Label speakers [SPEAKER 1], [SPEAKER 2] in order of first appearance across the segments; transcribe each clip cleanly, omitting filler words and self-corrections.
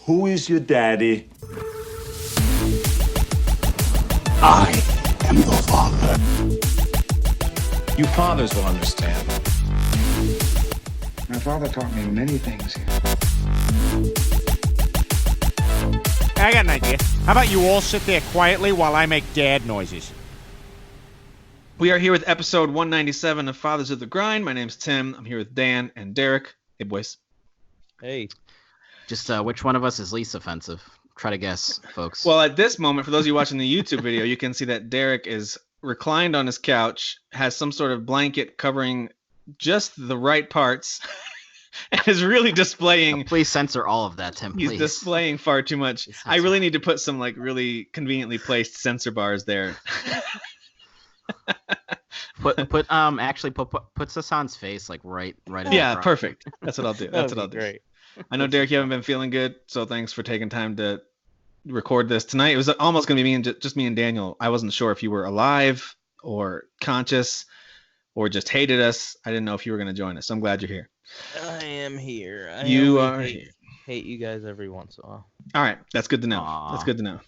[SPEAKER 1] Who is your daddy?
[SPEAKER 2] I am your father.
[SPEAKER 3] You fathers will understand.
[SPEAKER 4] My father taught me many things.
[SPEAKER 5] I got an idea. How about you all sit there quietly while I make dad noises?
[SPEAKER 6] We are here with episode 197 of Fathers of the Grind. My name's Tim. I'm here with Dan and Derek. Hey, boys.
[SPEAKER 7] Hey.
[SPEAKER 8] Just which one of us is least offensive? Try to guess, folks.
[SPEAKER 6] Well, at this moment, for those of you watching the YouTube video, you can see that Derek is reclined on his couch, has some sort of blanket covering just the right parts, and is really displaying...
[SPEAKER 8] Please censor all of that, Tim, please.
[SPEAKER 6] He's displaying far too much. I really need to put some really conveniently placed censor bars there.
[SPEAKER 8] put Sasan's face right in
[SPEAKER 6] Yeah,
[SPEAKER 8] the front.
[SPEAKER 6] perfect. That's what I'll do. That's what I'll do.
[SPEAKER 7] Great.
[SPEAKER 6] I know, Derek, you haven't been feeling good, so thanks for taking time to record this tonight. It was almost going to be just me and Daniel. I wasn't sure if you were alive or conscious or just hated us. I didn't know if you were going to join us, so I'm glad you're here.
[SPEAKER 7] I am here. Hate you guys every once in a while.
[SPEAKER 6] All right, that's good to know.
[SPEAKER 8] Aww.
[SPEAKER 6] That's good to know.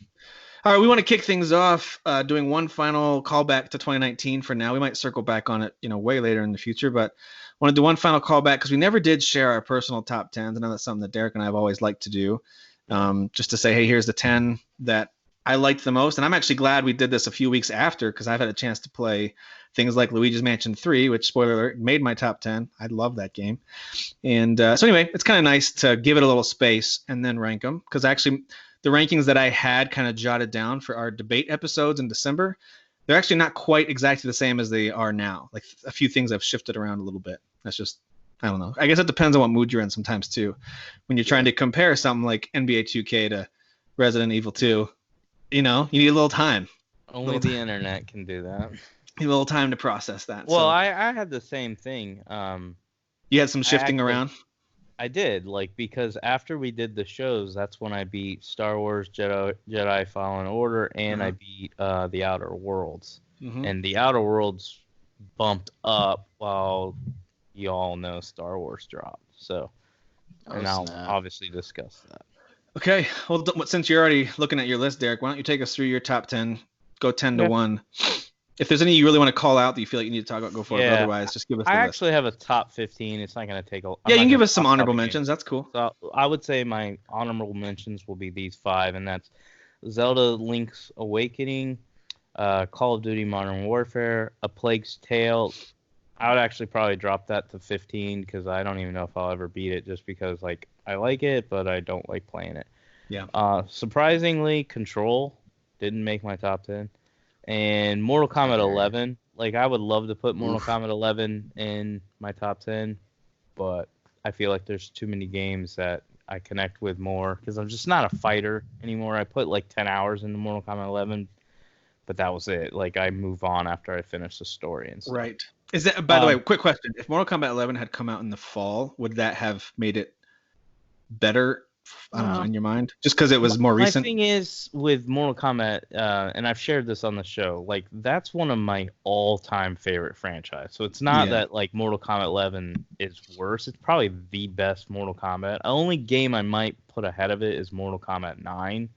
[SPEAKER 6] All right, we want to kick things off doing one final callback to 2019 for now. We might circle back on it, way later in the future, but I want to do one final callback because we never did share our personal top 10s. I know that's something that Derek and I have always liked to do, just to say, hey, here's the 10 that I liked the most. And I'm actually glad we did this a few weeks after because I've had a chance to play things like Luigi's Mansion 3, which, spoiler alert, made my top 10. I love that game. And so anyway, it's kind of nice to give it a little space and then rank them because actually the rankings that I had kind of jotted down for our debate episodes in December, they're actually not quite exactly the same as they are now. Like a few things I've shifted around a little bit. That's just, I don't know. I guess it depends on what mood you're in sometimes too. When you're trying to compare something like NBA 2K to Resident Evil 2, you need a little time.
[SPEAKER 7] Only the internet can do that.
[SPEAKER 6] You need a little time to process that.
[SPEAKER 7] Well,
[SPEAKER 6] so.
[SPEAKER 7] I had the same thing.
[SPEAKER 6] You had some shifting around?
[SPEAKER 7] I did, because after we did the shows, that's when I beat Star Wars Jedi Fallen Order, and I beat The Outer Worlds.
[SPEAKER 6] Mm-hmm.
[SPEAKER 7] And The Outer Worlds bumped up while you all know Star Wars dropped. So, and I'll obviously discuss that.
[SPEAKER 6] Okay. Well, since you're already looking at your list, Derek, why don't you take us through your top 10? Go 10 to 1. If there's any you really want to call out that you feel like you need to talk about, go for it. But otherwise, just give us the list.
[SPEAKER 7] I actually have a top 15. It's not going to take a...
[SPEAKER 6] Yeah, you can give us some honorable mentions. That's cool.
[SPEAKER 7] So I would say my honorable mentions will be these 5, and that's Zelda Link's Awakening, Call of Duty Modern Warfare, A Plague's Tale. I would actually probably drop that to 15 because I don't even know if I'll ever beat it just because, I like it, but I don't like playing it.
[SPEAKER 6] Yeah.
[SPEAKER 7] Surprisingly, Control didn't make my top 10. And Mortal Kombat 11, I would love to put Mortal Kombat 11 in my top 10, but I feel like there's too many games that I connect with more because I'm just not a fighter anymore. I put 10 hours into Mortal Kombat 11, but that was it. I move on after I finish the story and stuff.
[SPEAKER 6] Right. Is that, by the way, quick question. If Mortal Kombat 11 had come out in the fall, would that have made it better? I don't know, in your mind? Just because it was more recent?
[SPEAKER 7] My thing is with Mortal Kombat, and I've shared this on the show, that's one of my all-time favorite franchise. So it's not that Mortal Kombat 11 is worse. It's probably the best Mortal Kombat. The only game I might put ahead of it is Mortal Kombat 9,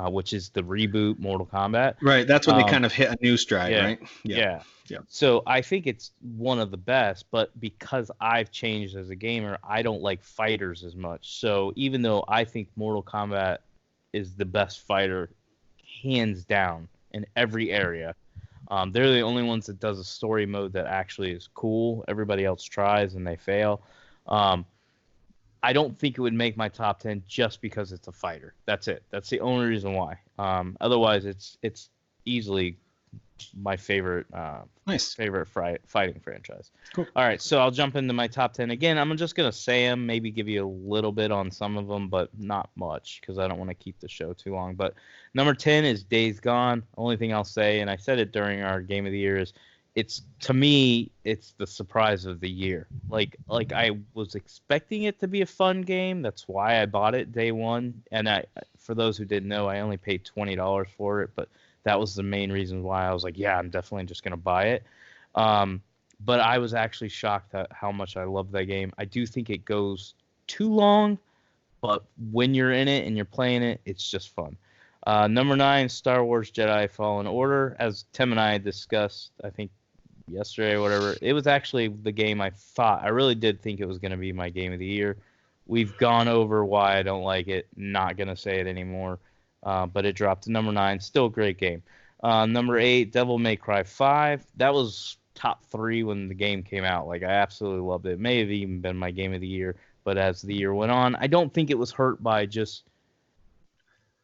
[SPEAKER 7] which is the reboot Mortal Kombat.
[SPEAKER 6] Right, that's when they kind of hit a new stride, right?
[SPEAKER 7] Yeah. So I think it's one of the best, but because I've changed as a gamer, I don't like fighters as much. So even though I think Mortal Kombat is the best fighter, hands down, in every area, they're the only ones that does a story mode that actually is cool. Everybody else tries and they fail. I don't think it would make my top 10 just because it's a fighter. That's it. That's the only reason why. Otherwise, it's easily my favorite fighting franchise.
[SPEAKER 6] Cool.
[SPEAKER 7] All right, so I'll jump into my top 10 again. I'm just gonna say them, maybe give you a little bit on some of them, but not much because I don't want to keep the show too long. But number 10 is Days Gone. Only thing I'll say, and I said it during our Game of the Year, is it's the surprise of the year. I was expecting it to be a fun game. That's why I bought it day one. And for those who didn't know, I only paid $20 for it, but that was the main reason why I was like, yeah, I'm definitely just going to buy it. But I was actually shocked at how much I love that game. I do think it goes too long, but when you're in it and you're playing it, it's just fun. Number 9, Star Wars Jedi Fallen Order. As Tim and I discussed, I think yesterday or whatever, it was actually the game I really did think it was going to be my game of the year. We've gone over why I don't like it. Not going to say it anymore. But it dropped to number 9. Still a great game. Number 8, Devil May Cry 5. That was top 3 when the game came out. Like, I absolutely loved it. It may have even been my game of the year. But as the year went on, I don't think it was hurt by just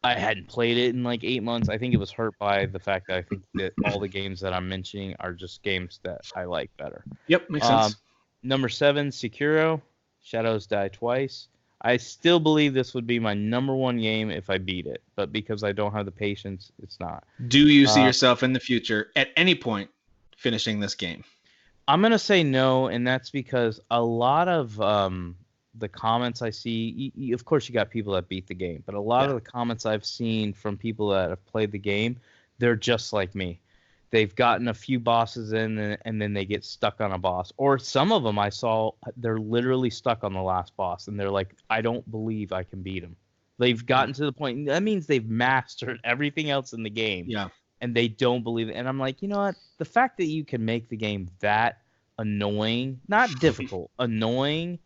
[SPEAKER 7] I hadn't played it in like 8 months. I think it was hurt by the fact that I think that all the games that I'm mentioning are just games that I like better.
[SPEAKER 6] Yep, makes sense.
[SPEAKER 7] Number 7, Sekiro, Shadows Die Twice. I still believe this would be my number 1 game if I beat it, but because I don't have the patience, it's not.
[SPEAKER 6] Do you see yourself in the future at any point finishing this game?
[SPEAKER 7] I'm going to say no, and that's because a lot of the comments I see, of course you got people that beat the game, but a lot of the comments I've seen from people that have played the game, they're just like me. They've gotten a few bosses in and then they get stuck on a boss. Or some of them I saw, they're literally stuck on the last boss and they're like, I don't believe I can beat him. They've gotten to the point, that means they've mastered everything else in the game.
[SPEAKER 6] Yeah.
[SPEAKER 7] And they don't believe it. And I'm like, you know what? The fact that you can make the game that annoying, not difficult, annoying,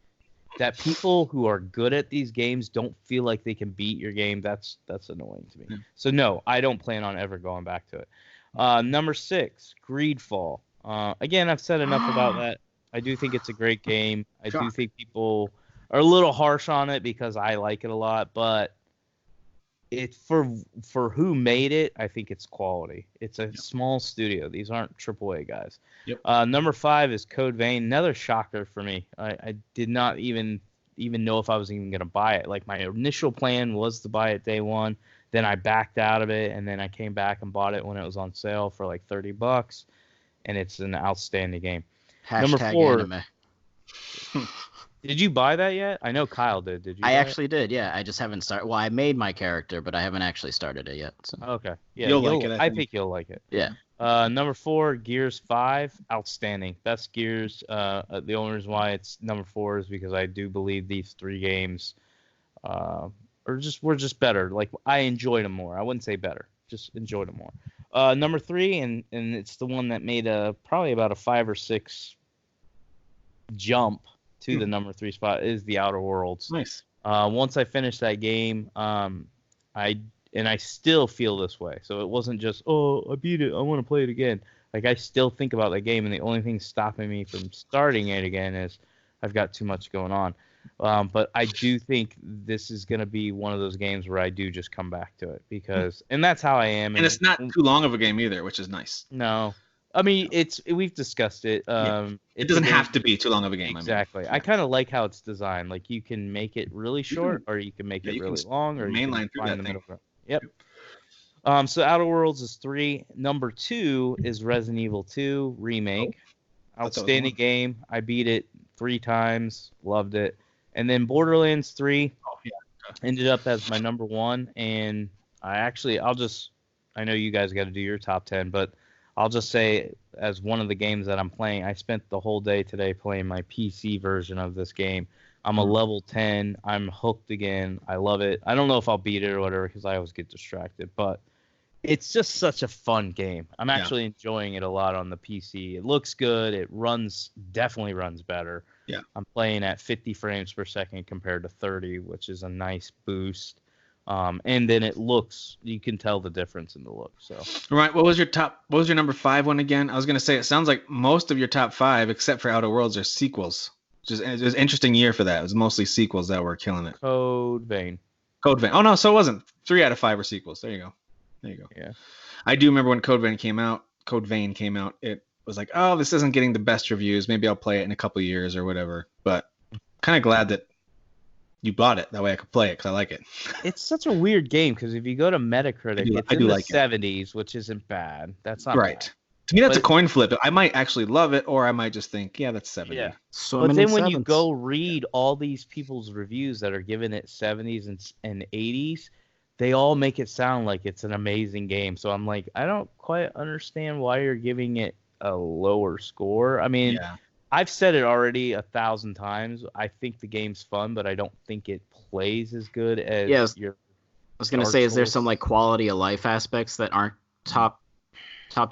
[SPEAKER 7] that people who are good at these games don't feel like they can beat your game, that's annoying to me. Yeah. So no, I don't plan on ever going back to it. Number 6, Greedfall. Again, I've said enough about that. I do think it's a great game. I do think people are a little harsh on it because I like it a lot, but it for who made it, I think it's quality. It's a small studio. These aren't AAA guys. Yep. Number 5 is Code Vein. Another shocker for me. I did not even know if I was even going to buy it. Like, my initial plan was to buy it day one. Then I backed out of it, and then I came back and bought it when it was on sale for like $30, and it's an outstanding game. Number 4.
[SPEAKER 8] Anime.
[SPEAKER 7] Did you buy that yet? I know Kyle did. Did you?
[SPEAKER 8] I actually did. Yeah, I just haven't started. Well, I made my character, but I haven't actually started it yet. So.
[SPEAKER 7] Okay. Yeah,
[SPEAKER 6] you'll like it.
[SPEAKER 7] I think you'll like it.
[SPEAKER 8] Yeah.
[SPEAKER 7] Number 4, Gears 5, outstanding. Best Gears. The only reason why it's number 4 is because I do believe these 3 games were just better. Like, I enjoyed them more. I wouldn't say better, just enjoyed them more. Number 3, and it's the one that made probably about a 5 or 6 jump to the number 3 spot, is The Outer Worlds.
[SPEAKER 6] Nice.
[SPEAKER 7] Once I finished that game, I still feel this way. So it wasn't just, I beat it, I want to play it again. Like, I still think about that game, and the only thing stopping me from starting it again is I've got too much going on. But I do think this is going to be one of those games where I do just come back to it because, and that's how I am.
[SPEAKER 6] And it's not too long of a game either, which is nice.
[SPEAKER 7] No, I mean, we've discussed it.
[SPEAKER 6] It doesn't have to be too long of a game.
[SPEAKER 7] Exactly. I kind of like how it's designed. Like, you can make it really short, or you can make it really long, or you can find the middle ground. Yep. So Outer Worlds is 3. Number 2 is Resident Evil 2 Remake. Outstanding game. I beat it 3 times. Loved it. And then Borderlands 3 ended up as my number 1. And I know you guys got to do your top 10, but I'll just say, as one of the games that I'm playing, I spent the whole day today playing my PC version of this game. I'm a level 10. I'm hooked again. I love it. I don't know if I'll beat it or whatever because I always get distracted, but it's just such a fun game. I'm actually enjoying it a lot on the PC. It looks good. It definitely runs better.
[SPEAKER 6] Yeah.
[SPEAKER 7] I'm playing at 50 frames per second compared to 30, which is a nice boost. And then you can tell the difference in the look. So,
[SPEAKER 6] right. What was your number 5 one again? I was going to say, it sounds like most of your top 5, except for Outer Worlds, are sequels. It was an interesting year for that. It was mostly sequels that were killing it.
[SPEAKER 7] Code Vein.
[SPEAKER 6] Oh no, so it wasn't. 3 out of 5 are sequels. There you go.
[SPEAKER 7] Yeah.
[SPEAKER 6] I do remember when Code Vein came out. It was like, oh, this isn't getting the best reviews. Maybe I'll play it in a couple of years or whatever. But kind of glad that you bought it. That way I could play it because I like it.
[SPEAKER 7] It's such a weird game because if you go to Metacritic, it's in the 70s, which isn't bad. That's not
[SPEAKER 6] right. Bad. To me, that's a coin flip. I might actually love it, or I might just think, yeah, that's 70.
[SPEAKER 7] Yeah. But then when you go read all these people's reviews that are giving it 70s and 80s, they all make it sound like it's an amazing game. So I'm like, I don't quite understand why you're giving it a lower score. I mean, I've said it already 1,000 times. I think the game's fun, but I don't think it plays as good as
[SPEAKER 8] Yes.
[SPEAKER 7] your.
[SPEAKER 8] I was gonna
[SPEAKER 7] Dark
[SPEAKER 8] say, is there
[SPEAKER 7] Souls.
[SPEAKER 8] some like quality of life aspects that aren't top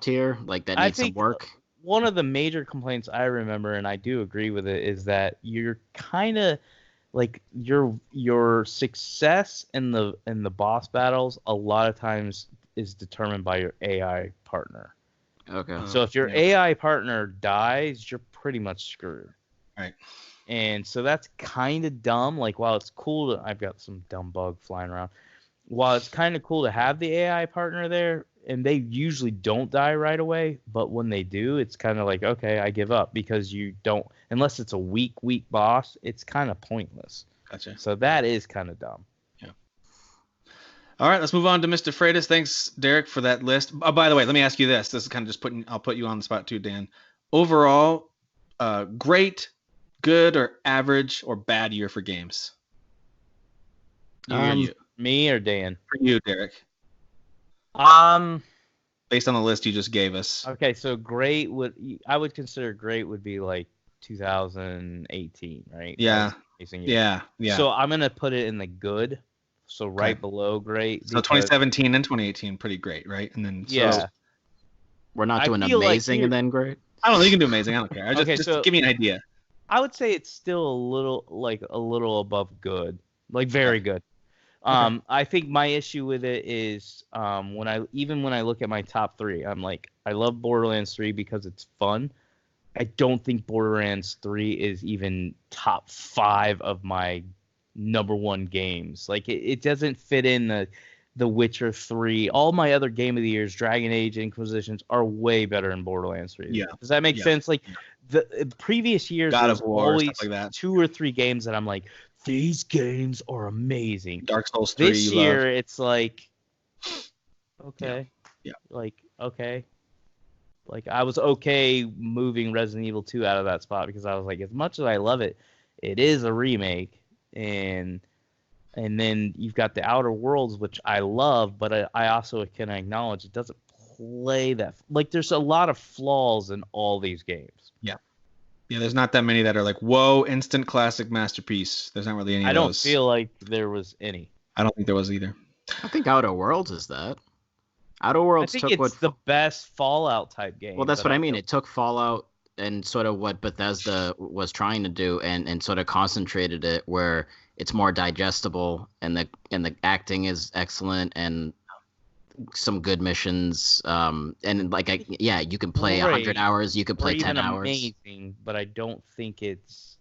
[SPEAKER 8] tier, like that
[SPEAKER 7] I
[SPEAKER 8] need some
[SPEAKER 7] think
[SPEAKER 8] work?
[SPEAKER 7] One of the major complaints I remember, and I do agree with it, is that you're kind of like your success in the boss battles a lot of times is determined by your AI partner.
[SPEAKER 8] Okay.
[SPEAKER 7] So if your AI partner dies, you're pretty much screwed.
[SPEAKER 6] Right.
[SPEAKER 7] And so that's kind of dumb. Like, while it's cool to, I've got some dumb bug flying around. While it's kind of cool to have the AI partner there, and they usually don't die right away, but when they do, it's kind of like, okay, I give up, because you don't, unless it's a weak boss, it's kind of pointless.
[SPEAKER 6] Gotcha.
[SPEAKER 7] So that is kind of dumb.
[SPEAKER 6] All right, let's move on to Mr. Freitas. Thanks, Derek, for that list. Oh, by the way, let me ask you this. This is kind of just I'll put you on the spot too, Dan. Overall, great, good, or average, or bad year for games? You.
[SPEAKER 7] Me or Dan?
[SPEAKER 6] For you, Derek. Based on the list you just gave us.
[SPEAKER 7] Okay, so great I would consider great would be like 2018, right?
[SPEAKER 6] Yeah.
[SPEAKER 7] Amazing year.
[SPEAKER 6] Yeah.
[SPEAKER 7] So I'm gonna put it in the good. So right below great.
[SPEAKER 6] So 2017 and 2018, pretty great, right? And then
[SPEAKER 8] We're not
[SPEAKER 7] I
[SPEAKER 8] doing
[SPEAKER 7] feel like
[SPEAKER 8] amazing and then great.
[SPEAKER 6] I don't know. You can do amazing. I don't care. Just give me an idea.
[SPEAKER 7] I would say it's still a little above good, like very good. I think my issue with it is when I look at my top 3, I'm like, I love Borderlands 3 because it's fun. I don't think Borderlands 3 is even top 5 of my number 1 games. Like, it doesn't fit in the Witcher 3. All my other Game of the Years, Dragon Age, Inquisitions, are way better than Borderlands 3.
[SPEAKER 6] Yeah.
[SPEAKER 7] Does that make sense? Like, the previous years,
[SPEAKER 6] God
[SPEAKER 7] there's
[SPEAKER 6] of War,
[SPEAKER 7] always
[SPEAKER 6] stuff like that.
[SPEAKER 7] 2 or 3 games that I'm like, these games are amazing.
[SPEAKER 6] Dark Souls 3.
[SPEAKER 7] This year, it's like, okay.
[SPEAKER 6] Yeah.
[SPEAKER 7] Like, okay. Like, I was okay moving Resident Evil 2 out of that spot because I was like, as much as I love it, it is a remake. And then you've got the Outer Worlds, which I love, but I also can acknowledge it doesn't play that. Like, there's a lot of flaws in all these games.
[SPEAKER 6] Yeah, there's not that many that are like, whoa, instant classic masterpiece. There's not really any of those.
[SPEAKER 7] I don't feel like there was any.
[SPEAKER 6] I don't think there was either.
[SPEAKER 8] I think Outer Worlds is that. Outer Worlds
[SPEAKER 7] I think
[SPEAKER 8] took
[SPEAKER 7] it's the best Fallout type game.
[SPEAKER 8] Well, that's what I mean. It took Fallout and sort of what Bethesda was trying to do, and sort of concentrated it where it's more digestible, and the acting is excellent, and some good missions. And like you can play 100 hours, you can play 10 hours.
[SPEAKER 7] Amazing, but I don't think it's.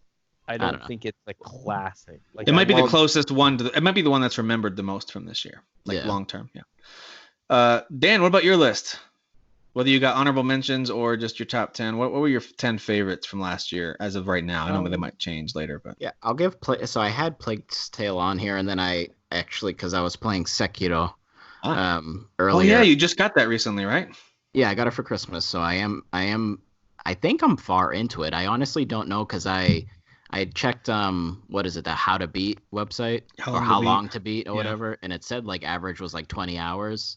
[SPEAKER 7] I don't think it's a classic. Like,
[SPEAKER 6] It might be the closest one to. It might be the one that's remembered the most from this year, like long term. Yeah. Dan, what about your list? Whether you got honorable mentions or just your top 10, what were your 10 favorites from last year as of right now? I know they might change later, but
[SPEAKER 8] yeah, I'll give so I had Plague's Tale on here, and then I actually, because I was playing Sekiro earlier.
[SPEAKER 6] Oh yeah, you just got that recently, right?
[SPEAKER 8] Yeah, I got it for Christmas, so I think I'm far into it. I honestly don't know, because I checked what is it, the How to Beat website, How Long to Beat or whatever, and it said like average was like 20 hours.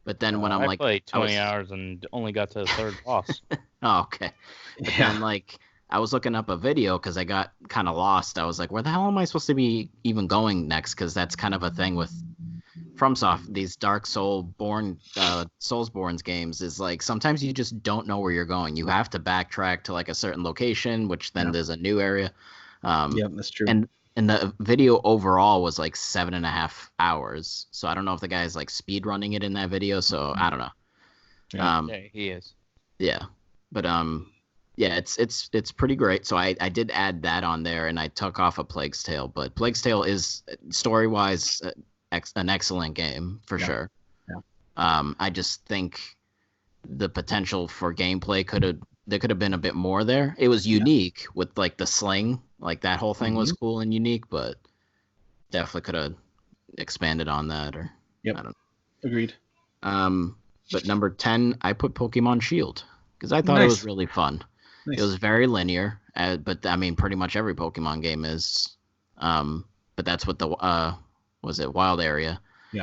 [SPEAKER 8] But then when
[SPEAKER 7] I played 20 hours and only got to the third boss.
[SPEAKER 8] Oh, okay. But then like I was looking up a video because I got kind of lost. I was like, where the hell am I supposed to be even going next? Because that's kind of a thing with FromSoft, these Dark Soulsborne games, is like sometimes you just don't know where you're going. You have to backtrack to like a certain location, which then there's a new area.
[SPEAKER 6] Yeah, that's true.
[SPEAKER 8] And the video overall was like 7.5 hours. So I don't know if the guy's like speed running it in that video. So I don't know.
[SPEAKER 7] Yeah, he is.
[SPEAKER 8] Yeah, but yeah, it's pretty great. So I did add that on there, and I took off a Plague's Tale. But Plague's Tale is story wise an excellent game for sure. Yeah. I just think the potential for gameplay there could have been a bit more there. It was unique with like the sling. Like that whole thing was cool and unique, but definitely could have expanded on that. Or I don't know.
[SPEAKER 6] Agreed.
[SPEAKER 8] But number 10, I put Pokemon Shield because I thought it was really fun. Nice. It was very linear, but I mean, pretty much every Pokemon game is. But that's what the Wild Area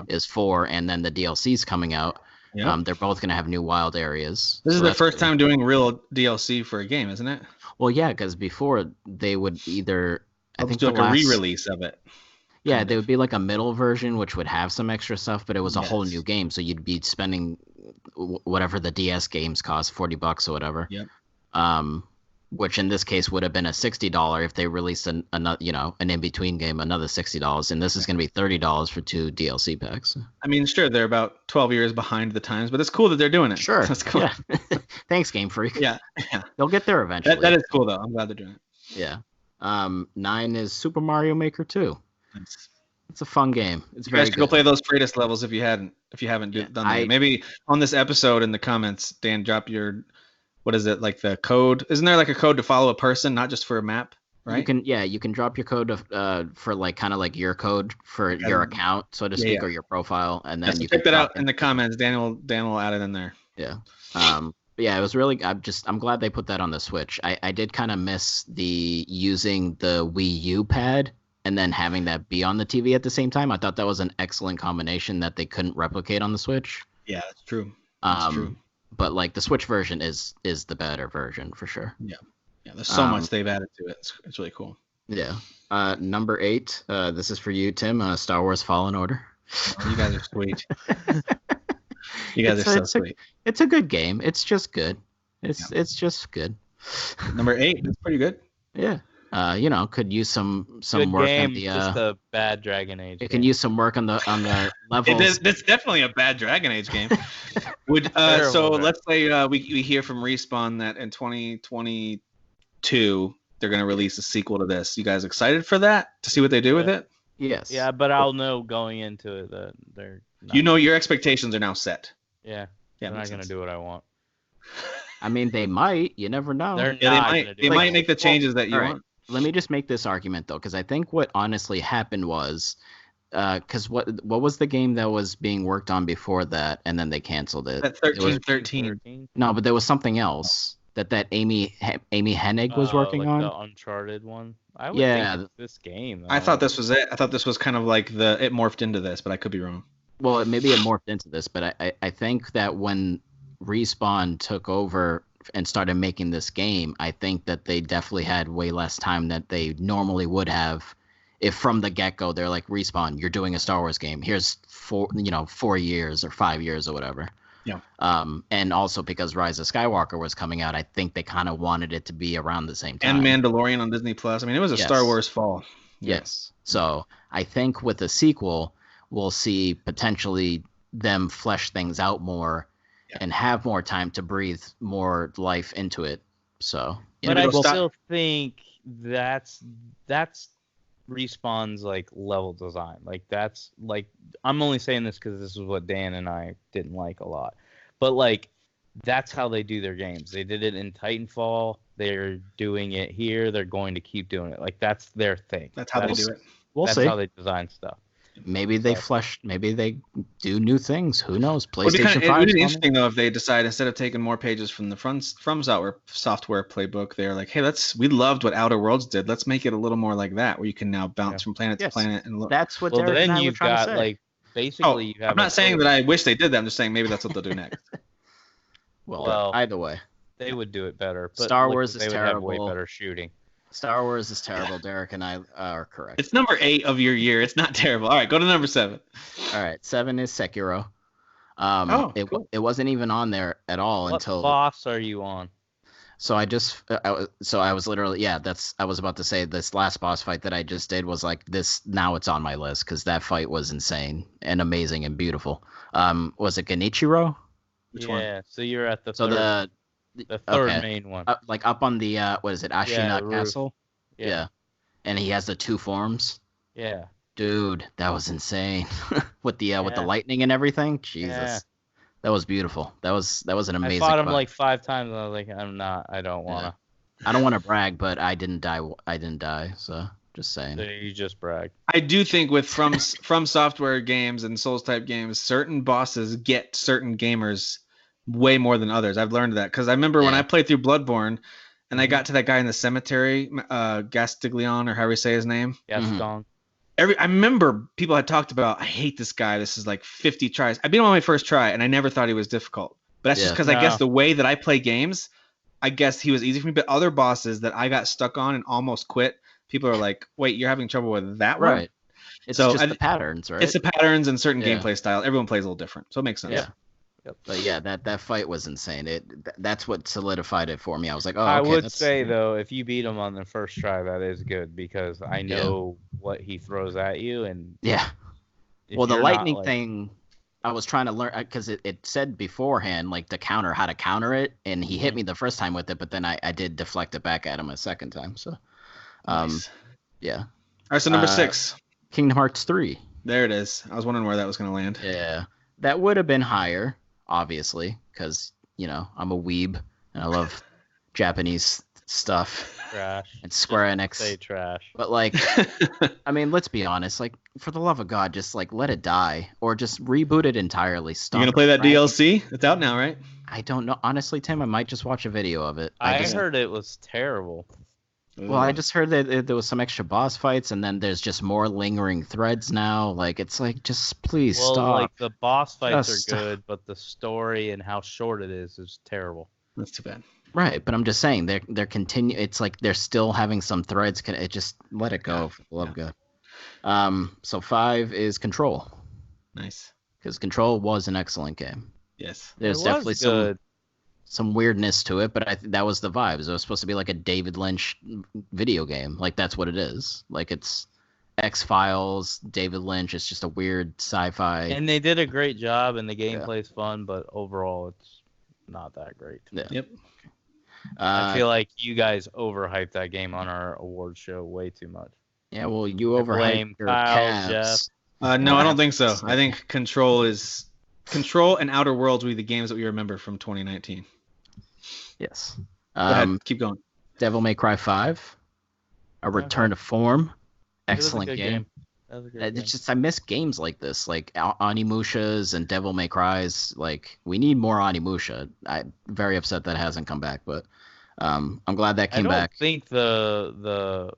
[SPEAKER 8] is for, and then the DLC's coming out.
[SPEAKER 6] Yep.
[SPEAKER 8] They're both going to have new wild areas.
[SPEAKER 6] This is
[SPEAKER 8] So
[SPEAKER 6] the
[SPEAKER 8] that's
[SPEAKER 6] first
[SPEAKER 8] cool.
[SPEAKER 6] time doing real DLC for a game, isn't it?
[SPEAKER 8] Well, yeah, because before they would either
[SPEAKER 6] I'll just do
[SPEAKER 8] the
[SPEAKER 6] like a
[SPEAKER 8] last-
[SPEAKER 6] re-release of it.
[SPEAKER 8] Yeah,
[SPEAKER 6] kind
[SPEAKER 8] there
[SPEAKER 6] of.
[SPEAKER 8] would be like a middle version which would have some extra stuff, but it was a whole
[SPEAKER 6] Yes.
[SPEAKER 8] new game, so you'd be spending whatever the DS games cost, $40 or whatever.
[SPEAKER 6] Yep.
[SPEAKER 8] Which in this case would have been a $60 if they released another, an in-between game, another $60, and this is going to be $30 for 2 DLC packs.
[SPEAKER 6] I mean, sure, they're about 12 years behind the times, but it's cool that they're doing it.
[SPEAKER 8] Sure.
[SPEAKER 6] That's cool.
[SPEAKER 8] Yeah. Thanks, Game Freak.
[SPEAKER 6] Yeah.
[SPEAKER 8] They'll get there eventually.
[SPEAKER 6] That is cool, though. I'm glad they're doing it.
[SPEAKER 8] Yeah. 9 is Super Mario Maker 2. It's a fun game. It's
[SPEAKER 6] You
[SPEAKER 8] very
[SPEAKER 6] guys should
[SPEAKER 8] good.
[SPEAKER 6] go play those Freitas levels if you haven't
[SPEAKER 8] Yeah,
[SPEAKER 6] done that. Maybe on this episode in the comments, Dan, drop your what is it, like the code? Isn't there like a code to follow a person, not just for a map? Right?
[SPEAKER 8] You can drop your code for like kind of like your code for your account, so to speak,
[SPEAKER 6] yeah.
[SPEAKER 8] or your profile, and
[SPEAKER 6] Yeah,
[SPEAKER 8] then
[SPEAKER 6] so
[SPEAKER 8] you
[SPEAKER 6] check
[SPEAKER 8] can
[SPEAKER 6] that
[SPEAKER 8] drop
[SPEAKER 6] out in the comments. Dan will add it in there.
[SPEAKER 8] Yeah. But yeah, it was really. I'm glad they put that on the Switch. I did kind of miss the using the Wii U pad and then having that be on the TV at the same time. I thought that was an excellent combination that they couldn't replicate on the Switch.
[SPEAKER 6] Yeah, that's true. That's true.
[SPEAKER 8] But like the Switch version is the better version for sure.
[SPEAKER 6] Yeah, there's so much they've added to it. It's really cool.
[SPEAKER 8] Yeah. Number 8. This is for you, Tim. Star Wars Fallen Order.
[SPEAKER 6] You guys are sweet. You guys are so sweet.
[SPEAKER 8] It's a good game. It's just good. It's just good.
[SPEAKER 6] Number 8. That's pretty good.
[SPEAKER 8] Yeah. Could use some
[SPEAKER 7] Good
[SPEAKER 8] work
[SPEAKER 7] game,
[SPEAKER 8] on the.
[SPEAKER 7] just a bad Dragon Age.
[SPEAKER 8] It
[SPEAKER 7] game.
[SPEAKER 8] can use some work on the levels.
[SPEAKER 6] That's definitely a bad Dragon Age game.
[SPEAKER 7] Terrible,
[SPEAKER 6] So
[SPEAKER 7] man.
[SPEAKER 6] let's say we hear from Respawn that in 2022 they're going to release a sequel to this. You guys excited for that? To see what they do with it?
[SPEAKER 8] Yes.
[SPEAKER 7] Yeah, but I'll know going into it that they're not,
[SPEAKER 6] Your expectations are now set.
[SPEAKER 7] Yeah,
[SPEAKER 6] Yeah,
[SPEAKER 7] they're not
[SPEAKER 6] makes
[SPEAKER 7] gonna
[SPEAKER 6] sense.
[SPEAKER 7] do what I want.
[SPEAKER 8] I mean, they might. You never know.
[SPEAKER 7] They're
[SPEAKER 6] Yeah,
[SPEAKER 7] not
[SPEAKER 6] they
[SPEAKER 7] gonna do
[SPEAKER 6] might. They
[SPEAKER 7] it.
[SPEAKER 6] might make the changes that you
[SPEAKER 8] all right.
[SPEAKER 6] want.
[SPEAKER 8] Let me just make this argument though, because I think what honestly happened was, because what was the game that was being worked on before that, and then they canceled it.
[SPEAKER 6] That
[SPEAKER 8] It was-
[SPEAKER 6] 13.
[SPEAKER 8] No, but there was something else that Amy Hennig was working
[SPEAKER 7] like
[SPEAKER 8] on.
[SPEAKER 7] the Uncharted one. I would
[SPEAKER 8] Yeah.
[SPEAKER 7] think it's this game.
[SPEAKER 6] I
[SPEAKER 7] though.
[SPEAKER 6] thought this was it. I thought this was kind of like it morphed into this, but I could be wrong.
[SPEAKER 8] Well, maybe it morphed into this, but I think that when Respawn took over and started making this game, I think that they definitely had way less time that they normally would have if from the get-go they're like, Respawn, you're doing a Star Wars game. Here's 4 years or 5 years or whatever.
[SPEAKER 6] Yeah.
[SPEAKER 8] And also because Rise of Skywalker was coming out, I think they kind of wanted it to be around the same time.
[SPEAKER 6] And Mandalorian on Disney Plus. I mean, it was a
[SPEAKER 8] Yes.
[SPEAKER 6] Star Wars fall.
[SPEAKER 8] Yes. So I think with the sequel, we'll see potentially them flesh things out more and have more time to breathe more life into it. So,
[SPEAKER 7] But
[SPEAKER 6] know,
[SPEAKER 7] I
[SPEAKER 6] we'll stop-
[SPEAKER 7] still think that's Respawn's like level design. Like that's like I'm only saying this because this is what Dan and I didn't like a lot. But like that's how they do their games. They did it in Titanfall. They're doing it here. They're going to keep doing it. Like that's their thing.
[SPEAKER 6] That's how they do it.
[SPEAKER 8] we'll
[SPEAKER 7] That's
[SPEAKER 8] see.
[SPEAKER 7] how they design stuff.
[SPEAKER 8] Maybe they maybe they do new things. Who knows?
[SPEAKER 6] It would be,
[SPEAKER 8] PlayStation 5.
[SPEAKER 6] it would be
[SPEAKER 8] coming.
[SPEAKER 6] interesting though if they decide instead of taking more pages from the from software playbook, they're like, hey, we loved what Outer Worlds did. Let's make it a little more like that, where you can now bounce from planet to
[SPEAKER 8] Yes.
[SPEAKER 6] planet and look.
[SPEAKER 8] That's what
[SPEAKER 7] Well,
[SPEAKER 8] Derek and
[SPEAKER 7] then
[SPEAKER 8] I were
[SPEAKER 7] you've
[SPEAKER 8] trying
[SPEAKER 7] got
[SPEAKER 8] to say.
[SPEAKER 7] like basically you have.
[SPEAKER 6] I'm not saying that I wish they did that. I'm just saying maybe that's what they'll do next.
[SPEAKER 8] well, either way.
[SPEAKER 7] they would do it better. But
[SPEAKER 8] Star
[SPEAKER 7] look,
[SPEAKER 8] Wars
[SPEAKER 7] they
[SPEAKER 8] is
[SPEAKER 7] would have way
[SPEAKER 8] terrible.
[SPEAKER 7] better shooting.
[SPEAKER 8] Star Wars is terrible. Derek and I are correct.
[SPEAKER 6] It's number 8 of your year. It's not terrible. All right, go to number 7.
[SPEAKER 8] All right, 7 is Sekiro.
[SPEAKER 6] Cool.
[SPEAKER 8] It wasn't even on there at all
[SPEAKER 7] What
[SPEAKER 8] until.
[SPEAKER 7] boss are you on?
[SPEAKER 8] So I was literally I was about to say this last boss fight that I just did was like this. Now it's on my list because that fight was insane and amazing and beautiful. Was it Genichiro?
[SPEAKER 6] Which one?
[SPEAKER 7] Yeah, so you're at the
[SPEAKER 8] So
[SPEAKER 7] third, the third
[SPEAKER 8] okay.
[SPEAKER 7] main one.
[SPEAKER 8] Like up on the what is it, Ashina
[SPEAKER 7] Yeah, the roof.
[SPEAKER 8] Castle? Yeah. And he has the 2 forms.
[SPEAKER 7] Yeah.
[SPEAKER 8] Dude, that was insane. with the
[SPEAKER 7] Yeah.
[SPEAKER 8] lightning and everything. Jesus.
[SPEAKER 7] Yeah.
[SPEAKER 8] That was beautiful. That was an
[SPEAKER 7] I
[SPEAKER 8] amazing
[SPEAKER 7] fought him
[SPEAKER 8] fight.
[SPEAKER 7] like 5 times. And I was like, I don't want to.
[SPEAKER 8] I don't want to brag, but I didn't die. So just saying.
[SPEAKER 7] So you just brag.
[SPEAKER 6] I do think with from software games and Souls type games, certain bosses get certain gamers way more than others. I've learned that because I remember when I played through Bloodborne, and I got to that guy in the cemetery, Gastiglion or however you say his name.
[SPEAKER 7] Gaston.
[SPEAKER 6] I remember people had talked about, I hate this guy. This is like 50 tries. I beat him on my first try, and I never thought he was difficult. But that's just
[SPEAKER 8] Yeah.
[SPEAKER 6] because I
[SPEAKER 7] No.
[SPEAKER 6] guess the way that I play games, I guess he was easy for me. But other bosses that I got stuck on and almost quit, people are like, wait, you're having trouble with that one?
[SPEAKER 8] Right. It's
[SPEAKER 6] So
[SPEAKER 8] just
[SPEAKER 6] I-
[SPEAKER 8] the patterns, right?
[SPEAKER 6] It's the patterns and certain
[SPEAKER 8] Yeah.
[SPEAKER 6] gameplay style. Everyone plays a little different, so it makes sense.
[SPEAKER 8] Yeah.
[SPEAKER 7] Yep.
[SPEAKER 8] But yeah, that fight was insane. That's what solidified it for me. I was like, oh,
[SPEAKER 7] I
[SPEAKER 8] okay,
[SPEAKER 7] would
[SPEAKER 8] that's-
[SPEAKER 7] say though, if you beat him on the first try, that is good because I know what he throws at you, and
[SPEAKER 8] Yeah.
[SPEAKER 7] if
[SPEAKER 8] Well, the
[SPEAKER 7] you're not,
[SPEAKER 8] lightning
[SPEAKER 7] like-
[SPEAKER 8] thing, I was trying to learn because it said beforehand like how to counter it, and he hit me the first time with it, but then I did deflect it back at him a second time. So,
[SPEAKER 6] Nice.
[SPEAKER 8] yeah.
[SPEAKER 6] All right, so number
[SPEAKER 8] Uh,
[SPEAKER 6] 6.
[SPEAKER 8] Kingdom Hearts 3.
[SPEAKER 6] There it is. I was wondering where that was going to land.
[SPEAKER 8] Yeah, that would have been higher, obviously, because I'm a weeb and I love Japanese stuff
[SPEAKER 7] trash.
[SPEAKER 8] and Square
[SPEAKER 7] Say
[SPEAKER 8] Enix.
[SPEAKER 7] trash.
[SPEAKER 8] But like, I mean, let's be honest. Like, for the love of God, just like let it die, or just reboot it entirely. Stop.
[SPEAKER 6] You going to play that
[SPEAKER 8] dragging-
[SPEAKER 6] DLC? It's out now, right?
[SPEAKER 8] I don't know. Honestly, Tim, I might just watch a video of it.
[SPEAKER 7] I
[SPEAKER 8] just,
[SPEAKER 7] heard it was terrible.
[SPEAKER 8] Well, I just heard that there was some extra boss fights, and then there's just more lingering threads now. Like, it's like, just please
[SPEAKER 7] Well,
[SPEAKER 8] stop.
[SPEAKER 7] like the boss fights
[SPEAKER 8] Just
[SPEAKER 7] are
[SPEAKER 8] stop.
[SPEAKER 7] good, but the story and how short it is terrible.
[SPEAKER 6] That's too bad.
[SPEAKER 8] Right, but I'm just saying they're continue. It's like they're still having some threads. It just let it go. For the love of God. So 5 is Control,
[SPEAKER 6] Nice.
[SPEAKER 8] because Control was an excellent game.
[SPEAKER 6] Yes.
[SPEAKER 8] There's
[SPEAKER 7] It was
[SPEAKER 8] definitely
[SPEAKER 7] good.
[SPEAKER 8] some weirdness to it, but that was the vibes. It was supposed to be like a David Lynch video game. Like, that's what it is. Like, it's X-Files, David Lynch. It's just a weird sci-fi.
[SPEAKER 7] And they did a great job, and the gameplay's fun, but overall, it's not that great.
[SPEAKER 8] Yeah.
[SPEAKER 6] Yep.
[SPEAKER 7] I feel like you guys overhyped that game on our award show way too much.
[SPEAKER 8] Yeah, well, you
[SPEAKER 7] I blame
[SPEAKER 8] overhyped your
[SPEAKER 7] Kyle,
[SPEAKER 8] Cavs.
[SPEAKER 7] Jeff.
[SPEAKER 6] No, I don't think so. I think Control and Outer Worlds will be the games that we remember from 2019.
[SPEAKER 8] Yes.
[SPEAKER 6] Go ahead. Keep going.
[SPEAKER 8] Devil May Cry 5, A Return to Form,
[SPEAKER 7] It was a
[SPEAKER 8] excellent
[SPEAKER 7] good
[SPEAKER 8] game.
[SPEAKER 7] That was a good game.
[SPEAKER 8] It's just I miss games like this, like Onimusha's and Devil May Cry's. Like, we need more Onimusha. I'm very upset that hasn't come back, but I'm glad that
[SPEAKER 7] I
[SPEAKER 8] came
[SPEAKER 7] don't
[SPEAKER 8] back.
[SPEAKER 7] think the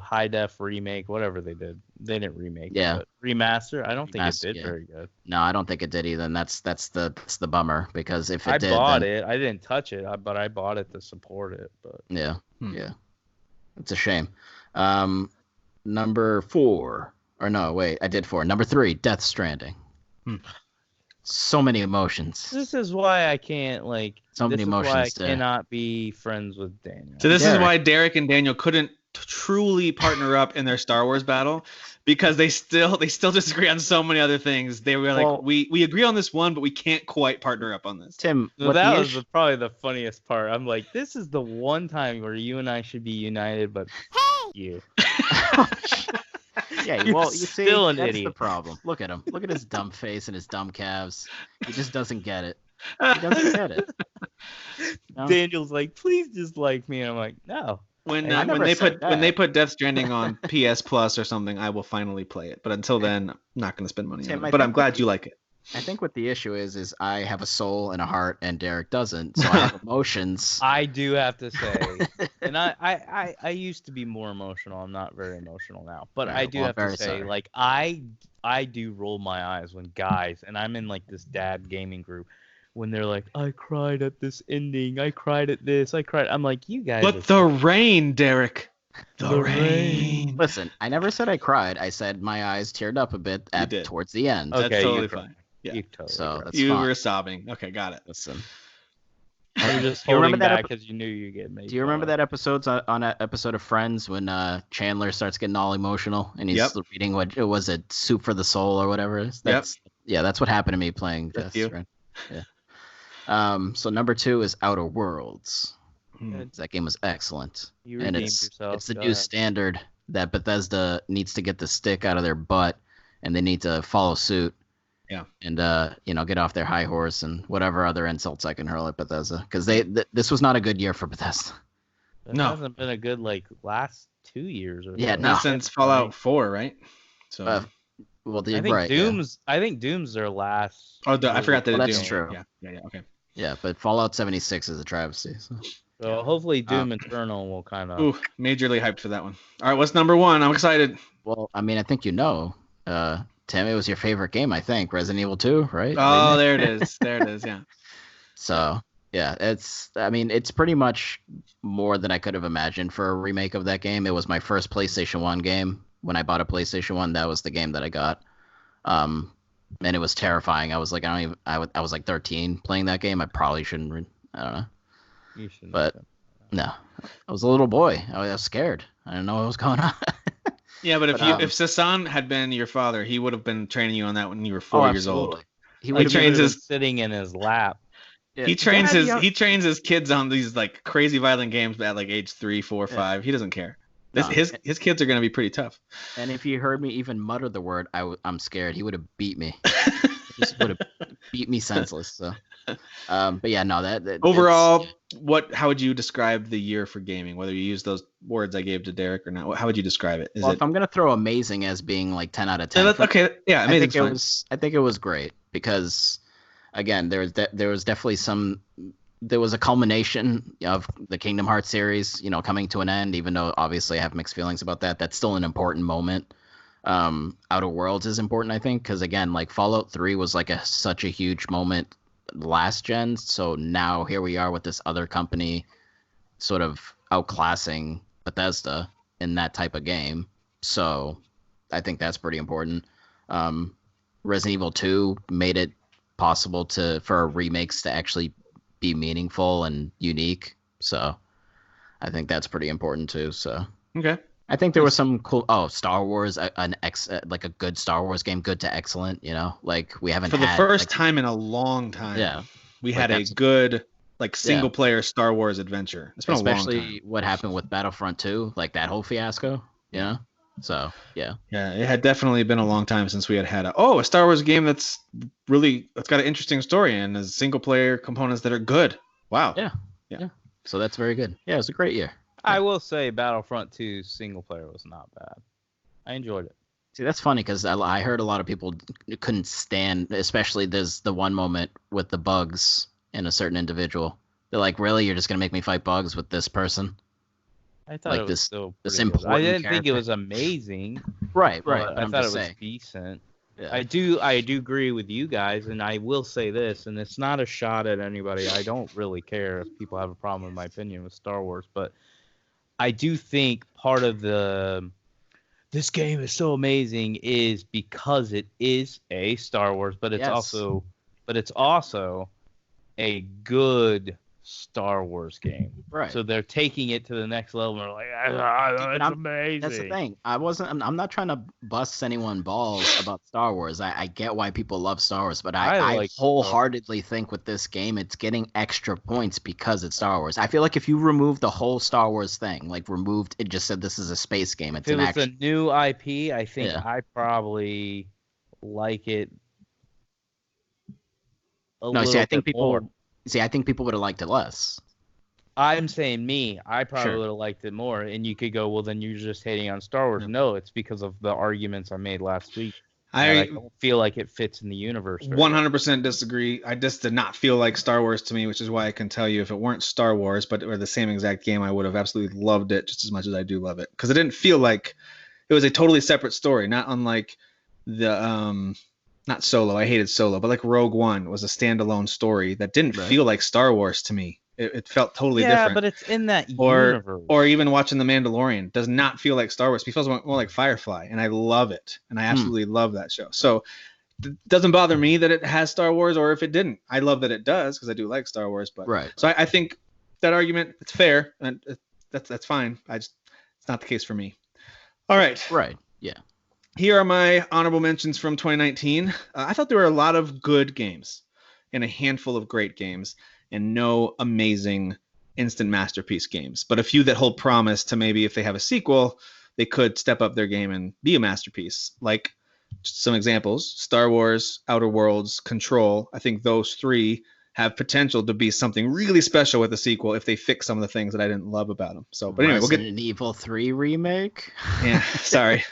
[SPEAKER 7] high def remake, whatever they didn't remake.
[SPEAKER 8] Yeah.
[SPEAKER 7] But remaster. I don't think
[SPEAKER 8] Remaster,
[SPEAKER 7] it did
[SPEAKER 8] yeah.
[SPEAKER 7] very good.
[SPEAKER 8] No, I don't think it did either. And that's the bummer, because if it
[SPEAKER 7] I
[SPEAKER 8] did,
[SPEAKER 7] bought
[SPEAKER 8] then,
[SPEAKER 7] it. I didn't touch it, but I bought it to support it. But
[SPEAKER 8] Yeah,
[SPEAKER 6] Hmm.
[SPEAKER 8] yeah, it's a shame. Number 4, or no, wait, I did 4. Number 3, Death Stranding.
[SPEAKER 6] Hmm.
[SPEAKER 8] So many emotions.
[SPEAKER 7] this is why I can't
[SPEAKER 8] So many
[SPEAKER 7] this is why I
[SPEAKER 8] emotions there.
[SPEAKER 7] cannot be friends with Daniel.
[SPEAKER 6] So this is
[SPEAKER 8] Derek.
[SPEAKER 6] why Derek and Daniel couldn't truly partner up in their Star Wars battle, because they still disagree on so many other things. They were like,
[SPEAKER 8] Well-
[SPEAKER 6] we agree on this one, but we can't quite partner up on this.
[SPEAKER 8] Tim,
[SPEAKER 7] So
[SPEAKER 8] what
[SPEAKER 7] that
[SPEAKER 8] the
[SPEAKER 7] was
[SPEAKER 8] issue-
[SPEAKER 7] probably the funniest part. I'm like, this is the one time where you and I should be united, but you.
[SPEAKER 8] Yeah,
[SPEAKER 7] You're
[SPEAKER 8] well, you see,
[SPEAKER 7] still an
[SPEAKER 8] that's
[SPEAKER 7] idiot.
[SPEAKER 8] the problem. Look at him. Look at his dumb face and his dumb calves. He just doesn't get it. He doesn't get it. No?
[SPEAKER 7] Daniel's like, please just like me. And I'm like, no.
[SPEAKER 6] When
[SPEAKER 8] I never
[SPEAKER 6] they
[SPEAKER 8] said
[SPEAKER 6] put
[SPEAKER 8] that.
[SPEAKER 6] Death Stranding on PS Plus or something, I will finally play it. But until then, I'm not going to spend money
[SPEAKER 8] Tim,
[SPEAKER 6] on
[SPEAKER 8] I
[SPEAKER 6] it. But I'm
[SPEAKER 8] think
[SPEAKER 6] glad you like it.
[SPEAKER 8] I think what the issue is I have a soul and a heart, and Derek doesn't. So I have emotions.
[SPEAKER 7] I do have to say, and I used to be more emotional. I'm not very emotional now, but
[SPEAKER 8] Right,
[SPEAKER 7] I do
[SPEAKER 8] well,
[SPEAKER 7] have to
[SPEAKER 8] very
[SPEAKER 7] say,
[SPEAKER 8] sorry.
[SPEAKER 7] like, I do roll my eyes when guys, and I'm in like this dad gaming group, when they're like, I cried at this ending, I cried at this, I cried. I'm like, you guys.
[SPEAKER 6] But the rain, Derek. The
[SPEAKER 7] The
[SPEAKER 6] rain.
[SPEAKER 8] Listen, I never said I cried. I said my eyes teared up a bit
[SPEAKER 6] did.
[SPEAKER 8] towards the end.
[SPEAKER 7] Okay,
[SPEAKER 6] That's totally
[SPEAKER 7] you're
[SPEAKER 6] fine. Yeah.
[SPEAKER 7] You totally
[SPEAKER 8] So
[SPEAKER 7] cried.
[SPEAKER 8] that's
[SPEAKER 6] You
[SPEAKER 8] fine.
[SPEAKER 6] were sobbing. Okay, got it.
[SPEAKER 8] Listen.
[SPEAKER 7] You were just
[SPEAKER 8] Do you remember
[SPEAKER 7] holding
[SPEAKER 8] that
[SPEAKER 7] back
[SPEAKER 8] ep-
[SPEAKER 7] because you knew you get made.
[SPEAKER 8] Do you remember that episode on that episode of Friends when Chandler starts getting all emotional and he's
[SPEAKER 6] Yep.
[SPEAKER 8] reading what it was, a Soup for the Soul or whatever it is? Yeah, that's what happened to me playing
[SPEAKER 6] That's
[SPEAKER 8] Death
[SPEAKER 6] you.
[SPEAKER 8] Stranding. Yeah. So number 2 is Outer Worlds.
[SPEAKER 6] Hmm.
[SPEAKER 8] That game was excellent.
[SPEAKER 7] You
[SPEAKER 8] And
[SPEAKER 7] redeemed
[SPEAKER 8] it's
[SPEAKER 7] yourself.
[SPEAKER 8] the
[SPEAKER 7] Go
[SPEAKER 8] new
[SPEAKER 7] ahead.
[SPEAKER 8] standard that Bethesda needs to get the stick out of their butt, and they need to follow suit.
[SPEAKER 6] Yeah.
[SPEAKER 8] And get off their high horse and whatever other insults I can hurl at Bethesda, because this was not a good year for Bethesda.
[SPEAKER 7] It
[SPEAKER 6] No.
[SPEAKER 7] hasn't been a good last 2 years or
[SPEAKER 8] Yeah,
[SPEAKER 7] so.
[SPEAKER 8] no.
[SPEAKER 6] Since Fallout 4, right? So.
[SPEAKER 8] Well,
[SPEAKER 7] I think
[SPEAKER 8] right, yeah.
[SPEAKER 7] Doom's their last.
[SPEAKER 6] I forgot that.
[SPEAKER 8] Well,
[SPEAKER 6] it
[SPEAKER 8] that's
[SPEAKER 6] did.
[SPEAKER 8] true.
[SPEAKER 6] Yeah. Okay.
[SPEAKER 8] Yeah, but Fallout 76 is a travesty. So.
[SPEAKER 7] So hopefully Doom Eternal will kind of.
[SPEAKER 6] Ooh, majorly hyped for that one. All right, what's number one? I'm excited.
[SPEAKER 8] Well, I mean, I think Tim, it was your favorite game, I think. Resident Evil 2, right?
[SPEAKER 6] Oh, there it is. There it is, yeah.
[SPEAKER 8] So, yeah, it's pretty much more than I could have imagined for a remake of that game. It was my first PlayStation 1 game. When I bought a PlayStation 1, that was the game that I got. And it was terrifying. I was like, I was like 13 playing that game. I probably shouldn't, I don't know.
[SPEAKER 7] You shouldn't.
[SPEAKER 8] But no, I was a little boy. I was scared. I didn't know what was going on.
[SPEAKER 6] Yeah, but if Sasan had been your father, he would have been training you on that when you were 4 years old.
[SPEAKER 8] He
[SPEAKER 6] trains his
[SPEAKER 7] sitting in his lap.
[SPEAKER 8] Yeah,
[SPEAKER 6] he trains his kids on these like crazy violent games at like age 3, 4, 5. He doesn't care. His kids are gonna be pretty tough.
[SPEAKER 8] And if he heard me even mutter the word, I'm scared, he would have beat me. Just would have beat me senseless. So, but yeah, no, that
[SPEAKER 6] overall, how would you describe the year for gaming? Whether you use those words I gave to Derek or not, how would you describe it?
[SPEAKER 8] If I'm gonna throw amazing as being like 10 out of 10,
[SPEAKER 6] okay, yeah, amazing.
[SPEAKER 8] I think it was great because, again, there was definitely there was a culmination of the Kingdom Hearts series, coming to an end. Even though obviously I have mixed feelings about that, that's still an important moment. Outer Worlds is important, I think, because again, like Fallout 3 was like such a huge moment last gen, so now here we are with this other company sort of outclassing Bethesda in that type of game. So I think that's pretty important. Resident Evil 2 made it possible for remakes to actually be meaningful and unique, so I think that's pretty important too. So
[SPEAKER 6] okay.
[SPEAKER 8] I think there was some cool. Star Wars, like a good Star Wars game, good to excellent. Like we haven't
[SPEAKER 6] for the first time in a long time.
[SPEAKER 8] Yeah,
[SPEAKER 6] we had a good single player Star Wars adventure. It's been
[SPEAKER 8] especially
[SPEAKER 6] a long time.
[SPEAKER 8] What happened with Battlefront 2, like that whole fiasco. So yeah.
[SPEAKER 6] Yeah, it had definitely been a long time since we had a Star Wars game that's got an interesting story and has single player components that are good. Wow.
[SPEAKER 8] Yeah. So that's very good. Yeah, it was a great year.
[SPEAKER 7] I will say Battlefront 2 single player was not bad. I enjoyed it.
[SPEAKER 8] See, that's funny because I heard a lot of people couldn't stand, especially there's the one moment with the bugs in a certain individual. They're like, really? You're just going to make me fight bugs with this person?
[SPEAKER 7] I thought it was still pretty good.
[SPEAKER 8] important
[SPEAKER 7] I didn't think it
[SPEAKER 8] character.
[SPEAKER 7] was amazing.
[SPEAKER 8] Right.
[SPEAKER 7] But I
[SPEAKER 8] I'm
[SPEAKER 7] thought it
[SPEAKER 8] just
[SPEAKER 7] was
[SPEAKER 8] saying.
[SPEAKER 7] decent.
[SPEAKER 8] Yeah.
[SPEAKER 7] I do agree with you guys, and I will say this, and it's not a shot at anybody. I don't really care if people have a problem with my opinion with Star Wars, but I do think part of this game is so amazing is because it is a Star Wars, but it's also a good Star Wars game.
[SPEAKER 8] Right.
[SPEAKER 7] So they're taking it to the next level. And they're like, it's amazing.
[SPEAKER 8] That's the thing. I'm not trying to bust anyone balls about Star Wars. I get why people love Star Wars, but I wholeheartedly think with this game, it's getting extra points because it's Star Wars. I feel like if you remove the whole Star Wars thing, it just said this is a space game.
[SPEAKER 7] If it was a new IP, I think I probably like it a little bit more.
[SPEAKER 8] I think people would have liked it less.
[SPEAKER 7] I'm saying I probably would have liked it more. And you could go, well, then you're just hating on Star Wars. No, it's because of the arguments I made last week. I don't feel like it fits in the universe.
[SPEAKER 6] 100% disagree. I just did not feel like Star Wars to me, which is why I can tell you if it weren't Star Wars, but it were the same exact game, I would have absolutely loved it just as much as I do love it. Because it didn't feel like it was a totally separate story, not unlike the not Solo. I hated Solo, but like Rogue One was a standalone story that didn't feel like Star Wars to me. It felt totally different.
[SPEAKER 7] Yeah, but it's in that universe.
[SPEAKER 6] Or even watching The Mandalorian does not feel like Star Wars. It feels more like Firefly, and I love it. And I absolutely love that show. So it doesn't bother me that it has Star Wars, or if it didn't. I love that it does because I do like Star Wars. But so I think that argument, it's fair, and that's fine. It's not the case for me. All right.
[SPEAKER 8] Right. Yeah.
[SPEAKER 6] Here are my honorable mentions from 2019. I thought there were a lot of good games and a handful of great games and no amazing instant masterpiece games, but a few that hold promise to maybe if they have a sequel, they could step up their game and be a masterpiece. Like just some examples, Star Wars, Outer Worlds, Control. I think those three have potential to be something really special with a sequel if they fix some of the things that I didn't love about them. So, but anyway, we'll get
[SPEAKER 8] an Evil 3 remake.
[SPEAKER 6] Yeah, sorry.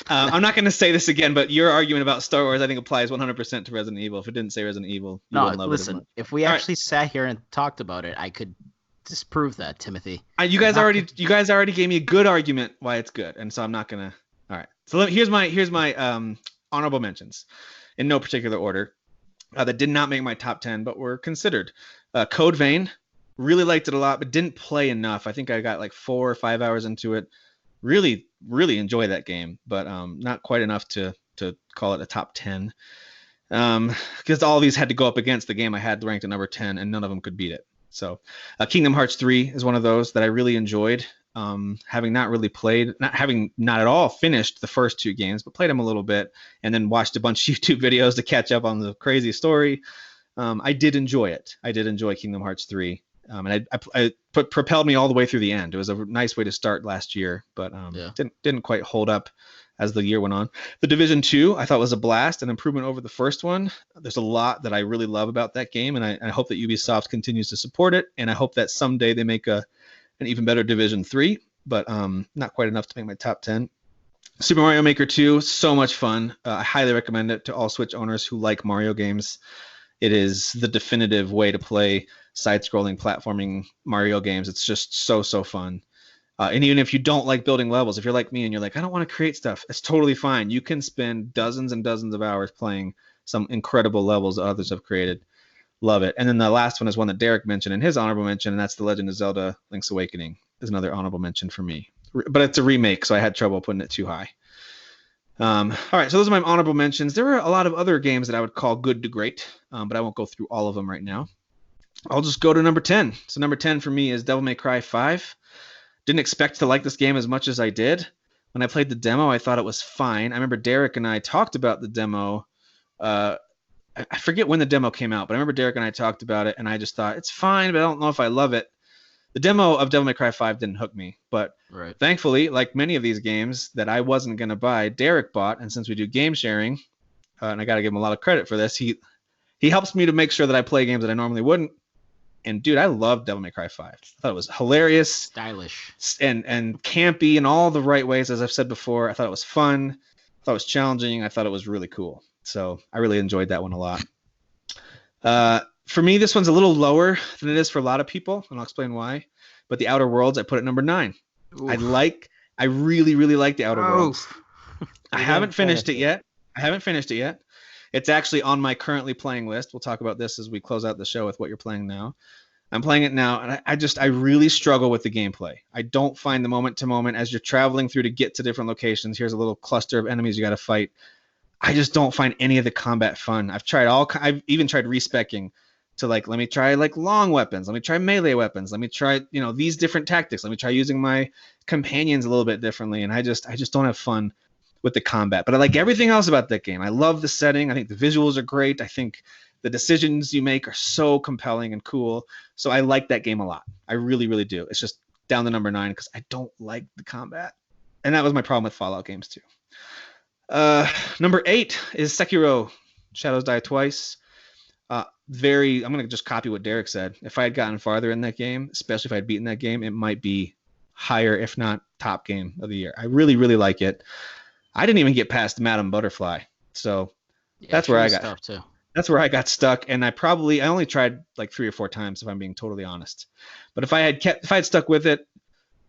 [SPEAKER 6] I'm not going to say this again, but your argument about Star Wars, I think, applies 100% to Resident Evil. If it didn't say Resident Evil, you wouldn't love it as much.
[SPEAKER 8] If we actually sat here and talked about it, I could disprove that, Timothy.
[SPEAKER 6] You guys already gave me a good argument why it's good, and so I'm not gonna. All right. So here's my honorable mentions, in no particular order, that did not make my top 10, but were considered. Code Vein, really liked it a lot, but didn't play enough. I think I got like 4 or 5 hours into it. Really, really enjoy that game, but not quite enough to call it a top 10. Because all these had to go up against the game I had ranked at number 10, and none of them could beat it. So Kingdom Hearts 3 is one of those that I really enjoyed, having not really played, not at all finished the first 2 games, but played them a little bit and then watched a bunch of YouTube videos to catch up on the crazy story. I did enjoy it. I did enjoy Kingdom Hearts 3. And I propelled me all the way through the end. It was a nice way to start last year, but didn't quite hold up as the year went on. The Division 2 I thought was a blast, an improvement over the first one. There's a lot that I really love about that game, and I hope that Ubisoft continues to support it, and I hope that someday they make an even better Division 3, but not quite enough to make my top 10. Super Mario Maker 2, so much fun. I highly recommend it to all Switch owners who like Mario games. It is the definitive way to play side-scrolling platforming Mario games. It's just so fun. And even if you don't like building levels, if you're like me and you're like, I don't want to create stuff, it's totally fine. You can spend dozens and dozens of hours playing some incredible levels that others have created. Love it. And then the last one is one that Derek mentioned in his honorable mention, and that's The Legend of Zelda Link's Awakening is another honorable mention for me. But it's a remake, so I had trouble putting it too high. All right, so those are my honorable mentions. There are a lot of other games that I would call good to great, but I won't go through all of them right now. I'll just go to number 10. So number 10 for me is Devil May Cry 5. Didn't expect to like this game as much as I did. When I played the demo, I thought it was fine. I remember Derek and I talked about the demo. I forget when the demo came out, but I remember Derek and I talked about it, and I just thought, it's fine, but I don't know if I love it. The demo of Devil May Cry 5 didn't hook me, but thankfully, like many of these games that I wasn't going to buy, Derek bought, and since we do game sharing, and I got to give him a lot of credit for this, he helps me to make sure that I play games that I normally wouldn't. And dude, I loved Devil May Cry 5. I thought it was hilarious,
[SPEAKER 8] stylish, and
[SPEAKER 6] campy in all the right ways, as I've said before. I thought it was fun. I thought it was challenging. I thought it was really cool. So I really enjoyed that one a lot. For me, this one's a little lower than it is for a lot of people, and I'll explain why. But The Outer Worlds, I put at number 9. Oof. I really, really like The Outer Worlds. I haven't finished it yet. It's actually on my currently playing list. We'll talk about this as we close out the show with what you're playing now. I'm playing it now, and I really struggle with the gameplay. I don't find the moment to moment as you're traveling through to get to different locations. Here's a little cluster of enemies you got to fight. I just don't find any of the combat fun. I've even tried respecking to let me try long weapons. Let me try melee weapons. Let me try, these different tactics. Let me try using my companions a little bit differently. And I just don't have fun with the combat, but I like everything else about that game. I love the setting. I think the visuals are great. I think the decisions you make are so compelling and cool. So I like that game a lot. I really, really do. It's just down to number 9 because I don't like the combat. And that was my problem with Fallout games too. Number 8 is Sekiro, Shadows Die Twice. I'm going to just copy what Derek said. If I had gotten farther in that game, especially if I had beaten that game, it might be higher, if not top game of the year. I really, really like it. I didn't even get past Madame Butterfly, so that's where I got stuck too. That's where I got stuck, and I only tried like 3 or 4 times, if I'm being totally honest. But if I had stuck with it,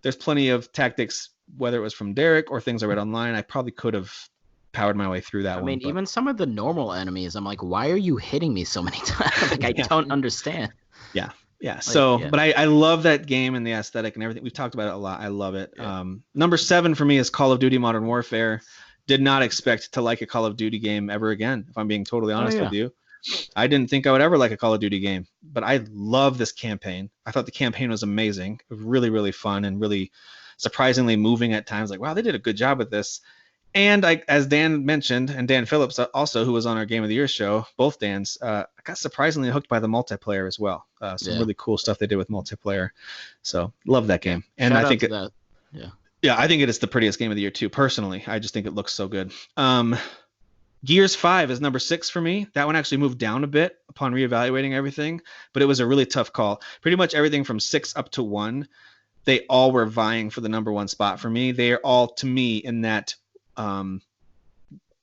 [SPEAKER 6] there's plenty of tactics, whether it was from Derek or things I read online. I probably could have powered my way through that one.
[SPEAKER 8] I mean, even some of the normal enemies, I'm like, why are you hitting me so many times? I don't understand.
[SPEAKER 6] Yeah. But I love that game and the aesthetic and everything. We've talked about it a lot. I love it. Yeah. Number 7 for me is Call of Duty Modern Warfare. Did not expect to like a Call of Duty game ever again, if I'm being totally honest with you. I didn't think I would ever like a Call of Duty game, but I love this campaign. I thought the campaign was amazing. It was really, really fun and really surprisingly moving at times. Like, wow, they did a good job with this. And as Dan mentioned, and Dan Phillips also, who was on our Game of the Year show, both Dans, I got surprisingly hooked by the multiplayer as well. Some really cool stuff they did with multiplayer. So love that game. And I think I think it is the prettiest game of the year too. Personally, I just think it looks so good. Gears 5 is number 6 for me. That one actually moved down a bit upon reevaluating everything, but it was a really tough call. Pretty much everything from 6 up to 1, they all were vying for the number 1 spot for me. They are all, to me, in that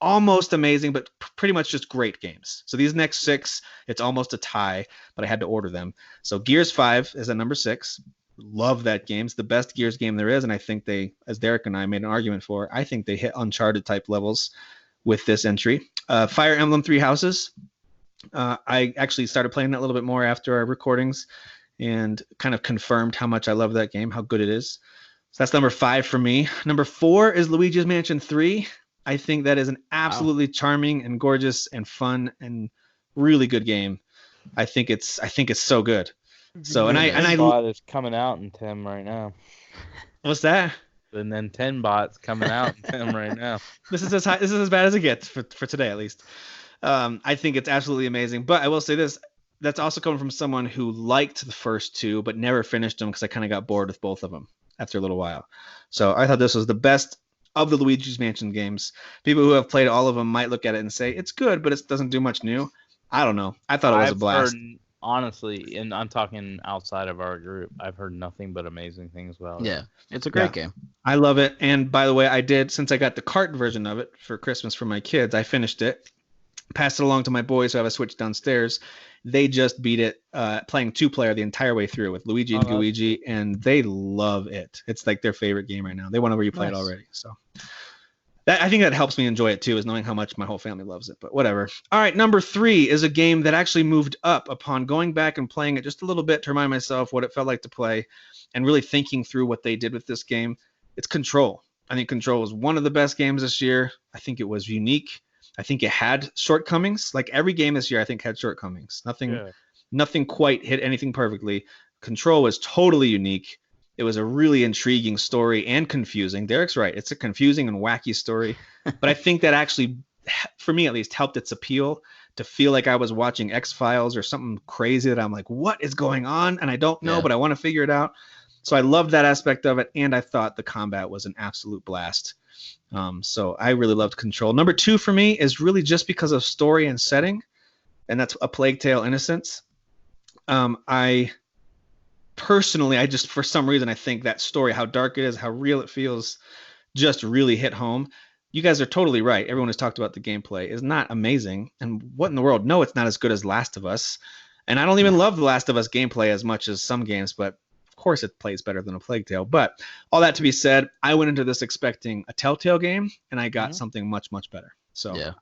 [SPEAKER 6] almost amazing, but pretty much just great games. So these next 6, it's almost a tie, but I had to order them. So Gears 5 is at number 6. Love that game. It's the best Gears game there is, and I think they, as Derek and I made an argument for, I think they hit Uncharted type levels with this entry. Fire Emblem Three Houses. I actually started playing that a little bit more after our recordings and kind of confirmed how much I love that game, how good it is. So that's number 5 for me. Number 4 is Luigi's Mansion 3. I think that is an absolutely charming and gorgeous and fun and really good game. I think it's so good. So and I
[SPEAKER 7] bot is coming out in Tim right now.
[SPEAKER 6] What's that?
[SPEAKER 7] The Nintendo bot's coming out in Tim right now.
[SPEAKER 6] This is as bad as it gets for today at least. I think it's absolutely amazing. But I will say this. That's also coming from someone who liked the first 2 but never finished them because I kind of got bored with both of them after a little while. So I thought this was the best of the Luigi's Mansion games. People who have played all of them might look at it and say, it's good, but it doesn't do much new. I don't know. I thought it was a blast.
[SPEAKER 7] Honestly, and I'm talking outside of our group, I've heard nothing but amazing things about it.
[SPEAKER 8] Yeah, it's a great game.
[SPEAKER 6] I love it. And by the way, I did, since I got the cart version of it for Christmas for my kids, I finished it, passed it along to my boys who have a Switch downstairs. They just beat it playing 2-player the entire way through with Luigi and Gooigi, and they love it. It's like their favorite game right now. They want to replay it already. So I think that helps me enjoy it too, is knowing how much my whole family loves it. But whatever. All right, number 3 is a game that actually moved up upon going back and playing it just a little bit to remind myself what it felt like to play and really thinking through what they did with this game. It's Control. I think Control was one of the best games this year. I think it was unique. I think it had shortcomings. Like every game this year, I think had shortcomings. Nothing quite hit anything perfectly. Control was totally unique. It was a really intriguing story and confusing. Derek's right. It's a confusing and wacky story. But I think that actually, for me at least, helped its appeal to feel like I was watching X-Files or something crazy that I'm like, what is going on? And I don't know, but I want to figure it out. So I loved that aspect of it. And I thought the combat was an absolute blast. So I really loved Control. Number 2 for me is really just because of story and setting, and that's A Plague Tale: Innocence. I just, for some reason, I think that story, how dark it is, how real it feels, just really hit home. You guys are totally right. Everyone has talked about the gameplay is not amazing. And what in the world? No, it's not as good as Last of Us. And I don't even love the Last of Us gameplay as much as some games, but of course it plays better than A Plague Tale. But all that to be said, I went into this expecting a Telltale game, and I got something much, much better. So,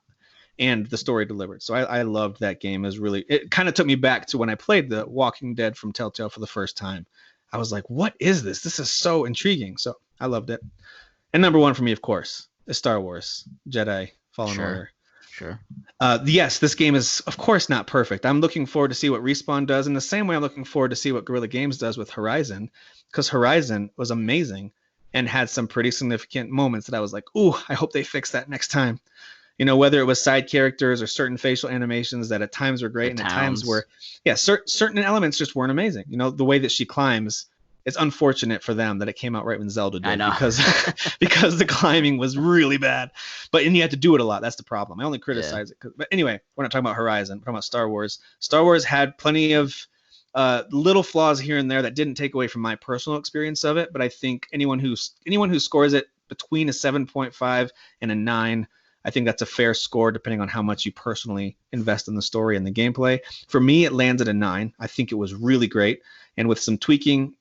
[SPEAKER 6] and the story delivered. So I loved that game. It kind of took me back to when I played The Walking Dead from Telltale for the first time. I was like, what is this? This is so intriguing. So I loved it. And number 1 for me, of course, is Star Wars Jedi Fallen Order.
[SPEAKER 8] Sure.
[SPEAKER 6] Yes, this game is, of course, not perfect. I'm looking forward to see what Respawn does in the same way I'm looking forward to see what Guerrilla Games does with Horizon, because Horizon was amazing and had some pretty significant moments that I was like, ooh, I hope they fix that next time. You know, whether it was side characters or certain facial animations that at times were great and at times were, certain elements just weren't amazing. You know, the way that she climbs, it's unfortunate for them that it came out right when Zelda did. I know. Because the climbing was really bad. And you had to do it a lot. That's the problem. I only criticize it. But anyway, we're not talking about Horizon. We're talking about Star Wars. Star Wars had plenty of little flaws here and there that didn't take away from my personal experience of it. But I think anyone who scores it between a 7.5 and a 9, I think that's a fair score depending on how much you personally invest in the story and the gameplay. For me, it lands at a 9. I think it was really great. And with some tweaking,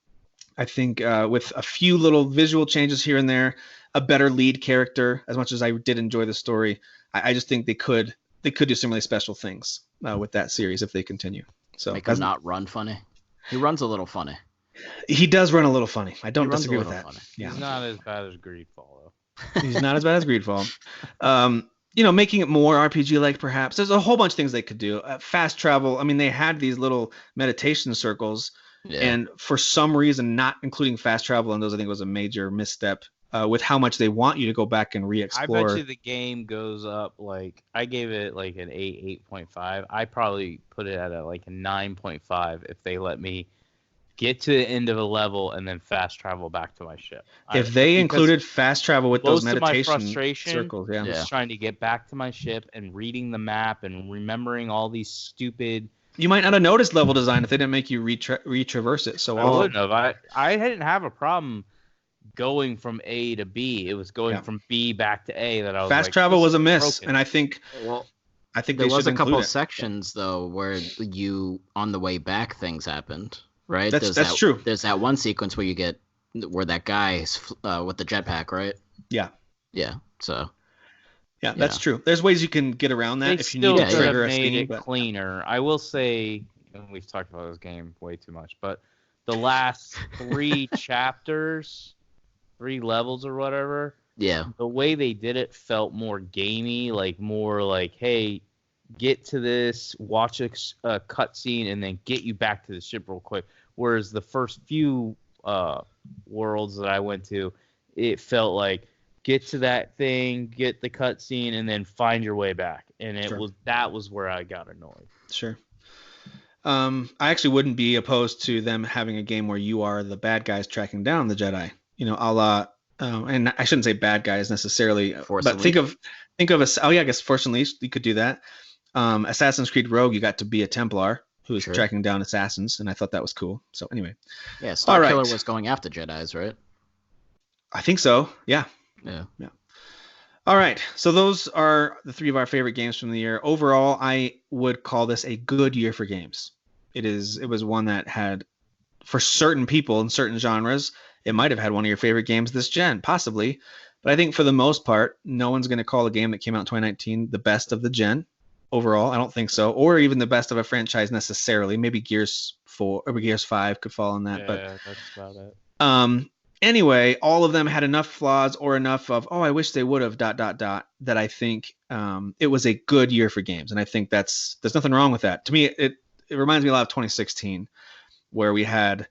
[SPEAKER 6] I think with a few little visual changes here and there, a better lead character, as much as I did enjoy the story, I just think they could do some really special things with that series if they continue. So
[SPEAKER 8] make him not run funny. He runs a little funny.
[SPEAKER 6] He does run a little funny. I don't disagree with that.
[SPEAKER 7] Yeah. He's not as bad as Greedfall, though.
[SPEAKER 6] He's not as bad as Greedfall. Making it more RPG-like, perhaps. There's a whole bunch of things they could do. Fast travel. I mean, they had these little meditation circles, and for some reason, not including fast travel in those, I think was a major misstep with how much they want you to go back and re-explore.
[SPEAKER 7] I bet you the game goes up, like, I gave it like an 8.5. I probably put it at a 9.5 if they let me get to the end of a level and then fast travel back to my ship.
[SPEAKER 6] If they included fast travel with those meditation circles,
[SPEAKER 7] just trying to get back to my ship and reading the map and remembering all these stupid.
[SPEAKER 6] You might not have noticed level design if they didn't make you retraverse it. So
[SPEAKER 7] I wouldn't have. I didn't have a problem going from A to B. It was going from B back to A that I was
[SPEAKER 6] Fast
[SPEAKER 7] like,
[SPEAKER 6] travel
[SPEAKER 7] this
[SPEAKER 6] was a
[SPEAKER 7] is
[SPEAKER 6] miss,
[SPEAKER 7] broken.
[SPEAKER 6] and I think
[SPEAKER 8] Well,
[SPEAKER 6] they
[SPEAKER 8] there was
[SPEAKER 6] should
[SPEAKER 8] a couple
[SPEAKER 6] include it.
[SPEAKER 8] sections though where you on the way back things happened, right?
[SPEAKER 6] That's true.
[SPEAKER 8] There's that one sequence where you get where that guy is with the jetpack, right?
[SPEAKER 6] Yeah.
[SPEAKER 8] Yeah. So
[SPEAKER 6] Yeah, that's true. There's ways you can get around that
[SPEAKER 7] They
[SPEAKER 6] if you
[SPEAKER 7] still
[SPEAKER 6] need to
[SPEAKER 7] could
[SPEAKER 6] trigger
[SPEAKER 7] have
[SPEAKER 6] a
[SPEAKER 7] made
[SPEAKER 6] scene.
[SPEAKER 7] it
[SPEAKER 6] But
[SPEAKER 7] cleaner. I will say, and we've talked about this game way too much, but the last 3 chapters, 3 levels or whatever,
[SPEAKER 8] yeah.
[SPEAKER 7] the way they did it felt more gamey, like more like, hey, get to this, watch a cutscene, and then get you back to the ship real quick. Whereas the first few worlds that I went to, it felt like get to that thing, get the cutscene, and then find your way back. And that was where I got annoyed.
[SPEAKER 6] sure. I actually wouldn't be opposed to them having a game where you are the bad guys tracking down the Jedi. You know, a la, and I shouldn't say bad guys necessarily,
[SPEAKER 8] Force
[SPEAKER 6] but think
[SPEAKER 8] Unleashed.
[SPEAKER 6] of I guess Force Unleashed, you could do that. Assassin's Creed Rogue, you got to be a Templar who was
[SPEAKER 8] Sure.
[SPEAKER 6] tracking down assassins, and I thought that was cool. So anyway,
[SPEAKER 8] Yeah,
[SPEAKER 6] All right.
[SPEAKER 8] Starkiller was going after Jedis, right?
[SPEAKER 6] I think so. Yeah.
[SPEAKER 8] Yeah.
[SPEAKER 6] All right. So those are the 3 of our favorite games from the year. Overall, I would call this a good year for games. It was one that had, for certain people in certain genres, it might have had one of your favorite games this gen, possibly. But I think for the most part, no one's going to call a game that came out in 2019 the best of the gen overall. I don't think so. Or even the best of a franchise necessarily. Maybe Gears 4 or Gears 5 could fall in that.
[SPEAKER 7] Yeah,
[SPEAKER 6] But
[SPEAKER 7] that's about it.
[SPEAKER 6] anyway, all of them had enough flaws or enough of, I wish they would have ... that I think it was a good year for games. And I think there's nothing wrong with that. To me, it reminds me a lot of 2016, where we had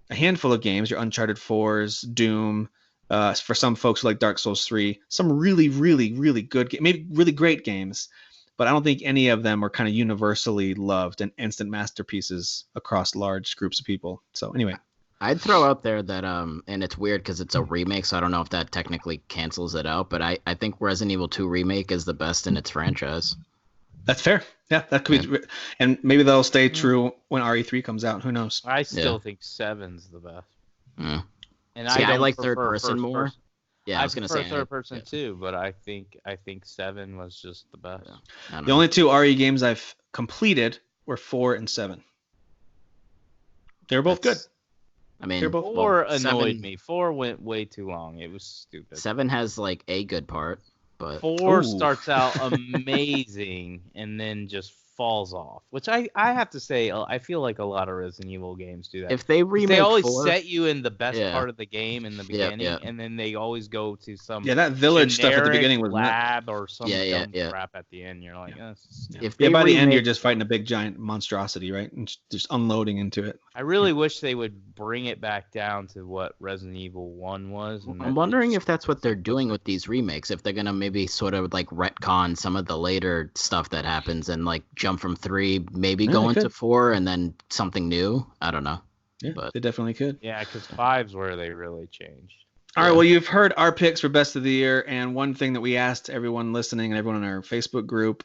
[SPEAKER 6] a handful of games, your Uncharted 4s, Doom, for some folks who like Dark Souls 3, some really, really, really good, maybe really great games. But I don't think any of them were kind of universally loved and instant masterpieces across large groups of people. So anyway.
[SPEAKER 8] I'd throw out there that and it's weird because it's a remake, so I don't know if that technically cancels it out, but I think Resident Evil 2 remake is the best in its franchise.
[SPEAKER 6] That's fair. Yeah, that could be, and maybe that'll stay true when RE3 comes out. Who knows?
[SPEAKER 7] I still think 7's the best.
[SPEAKER 8] Mm.
[SPEAKER 7] And
[SPEAKER 8] See, I
[SPEAKER 7] don't
[SPEAKER 8] like
[SPEAKER 7] prefer
[SPEAKER 8] third person more.
[SPEAKER 7] person.
[SPEAKER 8] Yeah, I was gonna
[SPEAKER 7] prefer
[SPEAKER 8] say
[SPEAKER 7] third person too, but I think 7 was just the best.
[SPEAKER 8] I don't
[SPEAKER 6] The
[SPEAKER 8] know.
[SPEAKER 6] only 2 RE games I've completed were 4 and 7. They were both good.
[SPEAKER 8] I mean,
[SPEAKER 6] They're both-
[SPEAKER 7] 4 annoyed
[SPEAKER 8] 7
[SPEAKER 7] me. 4 went way too long. It was stupid.
[SPEAKER 8] 7 has like a good part, but
[SPEAKER 7] 4
[SPEAKER 6] Ooh.
[SPEAKER 7] starts out amazing and then just falls off, which I have to say, I feel like a lot of Resident Evil games do that.
[SPEAKER 8] if they remake
[SPEAKER 7] They always
[SPEAKER 8] 4,
[SPEAKER 7] set you in the best
[SPEAKER 8] Yeah.
[SPEAKER 7] part of the game in the
[SPEAKER 8] Yeah,
[SPEAKER 7] beginning,
[SPEAKER 8] yeah.
[SPEAKER 7] and then they always go to some
[SPEAKER 6] Yeah, that village stuff at the
[SPEAKER 7] generic
[SPEAKER 6] beginning was nuts.
[SPEAKER 7] lab or some
[SPEAKER 8] Yeah,
[SPEAKER 7] dumb
[SPEAKER 8] yeah.
[SPEAKER 7] crap at the end. You're like, oh, this is stupid.
[SPEAKER 8] if
[SPEAKER 6] Yeah,
[SPEAKER 8] they
[SPEAKER 6] by the end, you're
[SPEAKER 8] remake-
[SPEAKER 6] just fighting a big giant monstrosity, right? And just unloading into it.
[SPEAKER 7] I really wish they would bring it back down to what Resident Evil 1 was. And
[SPEAKER 8] I'm wondering if that's what they're doing with these remakes. If they're gonna maybe sort of like retcon some of the later stuff that happens and like jump from 3, maybe
[SPEAKER 6] Yeah,
[SPEAKER 8] go
[SPEAKER 6] they
[SPEAKER 8] into
[SPEAKER 6] could.
[SPEAKER 8] 4, and then something new. I don't know.
[SPEAKER 6] Yeah,
[SPEAKER 8] But-
[SPEAKER 6] they definitely could.
[SPEAKER 7] Yeah, because 5's where they really changed.
[SPEAKER 6] All right, well, you've heard our picks for best of the year, and one thing that we asked everyone listening and everyone in our Facebook group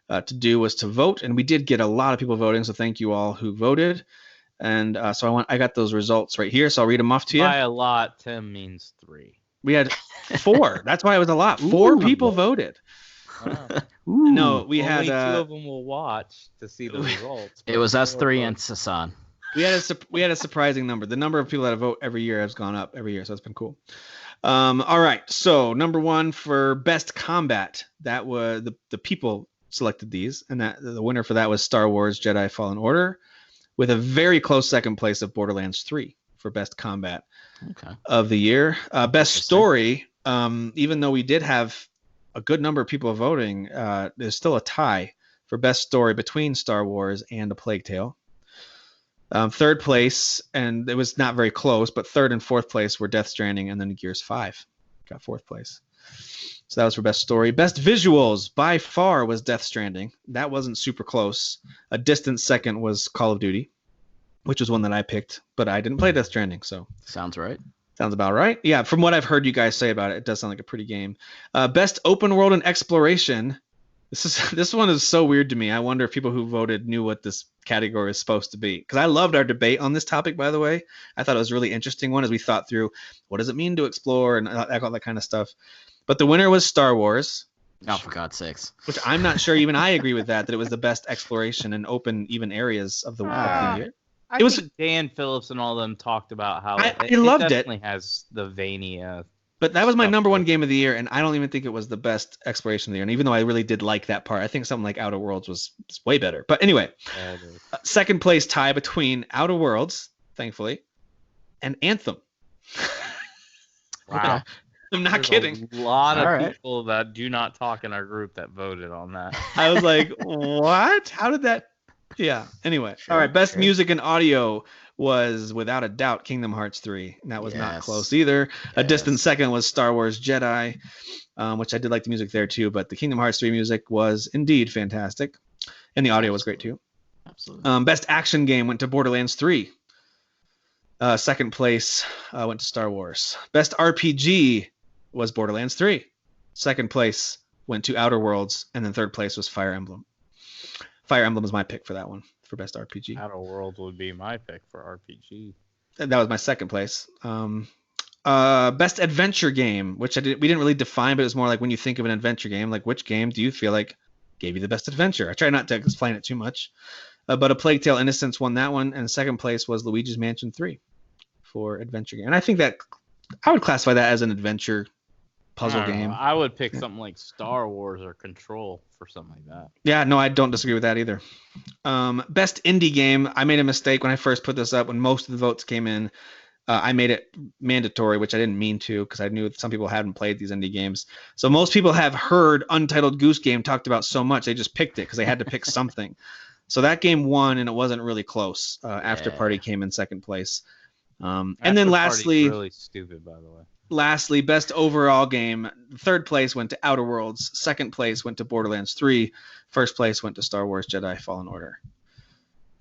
[SPEAKER 6] to do was to vote, and we did get a lot of people voting, so thank you all who voted. And so I got those results right here, so I'll read them off to you.
[SPEAKER 7] By a lot, 10 means 3.
[SPEAKER 6] We had 4. That's why it was a lot. 4
[SPEAKER 8] Ooh.
[SPEAKER 6] people voted.
[SPEAKER 7] Wow.
[SPEAKER 6] No, we
[SPEAKER 7] Only
[SPEAKER 6] had
[SPEAKER 7] 2 of them will watch to see the results.
[SPEAKER 8] It was us
[SPEAKER 7] but
[SPEAKER 8] 3
[SPEAKER 7] 4
[SPEAKER 8] and Sasan.
[SPEAKER 6] we had a surprising number. The number of people that vote every year has gone up every year, so it's been cool. All right, so number 1 for best combat, that was the people selected these, and that the winner for that was Star Wars Jedi Fallen Order, with a very close second place of Borderlands 3 for best combat
[SPEAKER 8] Okay.
[SPEAKER 6] of the year. Best
[SPEAKER 8] Interesting.
[SPEAKER 6] story, even though we did have a good number of people voting, there's still a tie for best story between Star Wars and A Plague Tale. Third place, and it was not very close, but third and fourth place were Death Stranding, and then Gears 5 got fourth place. So that was for best story. Best visuals by far was Death Stranding. That wasn't super close. A distant second was Call of Duty, which was one that I picked, but I didn't play Death Stranding, so
[SPEAKER 8] Sounds right.
[SPEAKER 6] sounds about right. Yeah, from what I've heard you guys say about it, it does sound like a pretty game. Best open world and exploration. This one is so weird to me. I wonder if people who voted knew what this category is supposed to be. Because I loved our debate on this topic, by the way. I thought it was a really interesting one as we thought through what does it mean to explore and all that kind of stuff. But the winner was Star Wars.
[SPEAKER 8] Oh, for God's sakes.
[SPEAKER 6] Which I'm not sure even I agree with that it was the best exploration and open even areas of the year.
[SPEAKER 7] It was Dan Phillips and all of them talked about how
[SPEAKER 6] I loved it.
[SPEAKER 7] Definitely has the veiny.
[SPEAKER 6] But that was my number one game of the year, and I don't even think it was the best exploration of the year. And even though I really did like that part, I think something like Outer Worlds was way better. But anyway, second place tie between Outer Worlds, thankfully, and Anthem.
[SPEAKER 7] Wow.
[SPEAKER 6] I'm not kidding.
[SPEAKER 7] A lot of people that do not talk in our group that voted on that.
[SPEAKER 6] I was like, what? How did that? Yeah. Anyway. All right. Best music and audio was without a doubt Kingdom Hearts 3. And that was not close either. A distant second was Star Wars Jedi, which I did like the music there too. But the Kingdom Hearts 3 music was indeed fantastic. And the audio was great too.
[SPEAKER 8] Absolutely.
[SPEAKER 6] Best action game went to Borderlands 3. Second place went to Star Wars. Best RPG was Borderlands 3. Second place went to Outer Worlds. And then third place was Fire Emblem. Fire Emblem was my pick for that one, for best RPG.
[SPEAKER 7] Outer Worlds would be my pick for RPG.
[SPEAKER 6] That was my second place. Best adventure game, which we didn't really define, but it was more like when you think of an adventure game, like which game do you feel like gave you the best adventure? I try not to explain it too much. But A Plague Tale Innocence won that one, and second place was Luigi's Mansion 3 for adventure game. And I think that I would classify that as an adventure puzzle game.
[SPEAKER 7] I would pick something like Star Wars or Control for something like that.
[SPEAKER 6] Yeah, no, I don't disagree with that either. Best indie game, I made a mistake when I first put this up. When most of the votes came in, I made it mandatory, which I didn't mean to because I knew some people hadn't played these indie games. So most people have heard Untitled Goose Game talked about so much, they just picked it because they had to pick something. So that game won, and it wasn't really close. After Party came in second place. And then lastly,
[SPEAKER 7] really stupid, by the way.
[SPEAKER 6] Lastly, best overall game. Third place went to Outer Worlds. Second place went to Borderlands 3. First place went to Star Wars Jedi Fallen Order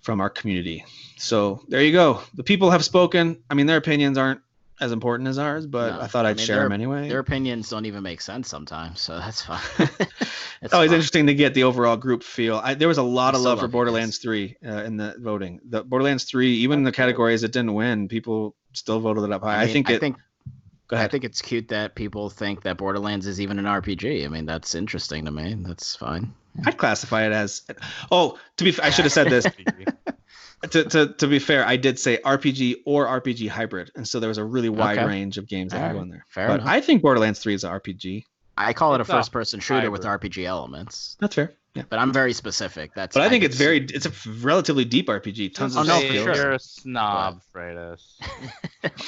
[SPEAKER 6] from our community. So there you go. The people have spoken. I mean, their opinions aren't as important as ours, but I thought I'd share them anyway.
[SPEAKER 8] Their opinions don't even make sense sometimes, so that's fine.
[SPEAKER 6] It's always interesting to get the overall group feel. There was a lot of love for Borderlands 3 in the voting. The Borderlands 3, even in the categories it didn't win, people still voted it up high. I think Go ahead.
[SPEAKER 8] I think it's cute that people think that Borderlands is even an RPG. I mean, that's interesting to me. That's fine.
[SPEAKER 6] I'd classify it as. Oh, I should have said this. To be fair, I did say RPG or RPG hybrid, and so there was a really wide range of games that go in there.
[SPEAKER 8] Fair
[SPEAKER 6] but
[SPEAKER 8] enough.
[SPEAKER 6] I think Borderlands 3 is an RPG.
[SPEAKER 8] I call it a first-person shooter with RPG elements.
[SPEAKER 6] That's fair. Yeah.
[SPEAKER 8] But I'm very specific. But
[SPEAKER 6] I think it's a relatively deep RPG. Tons of
[SPEAKER 7] skills. You're a snob, Freitas.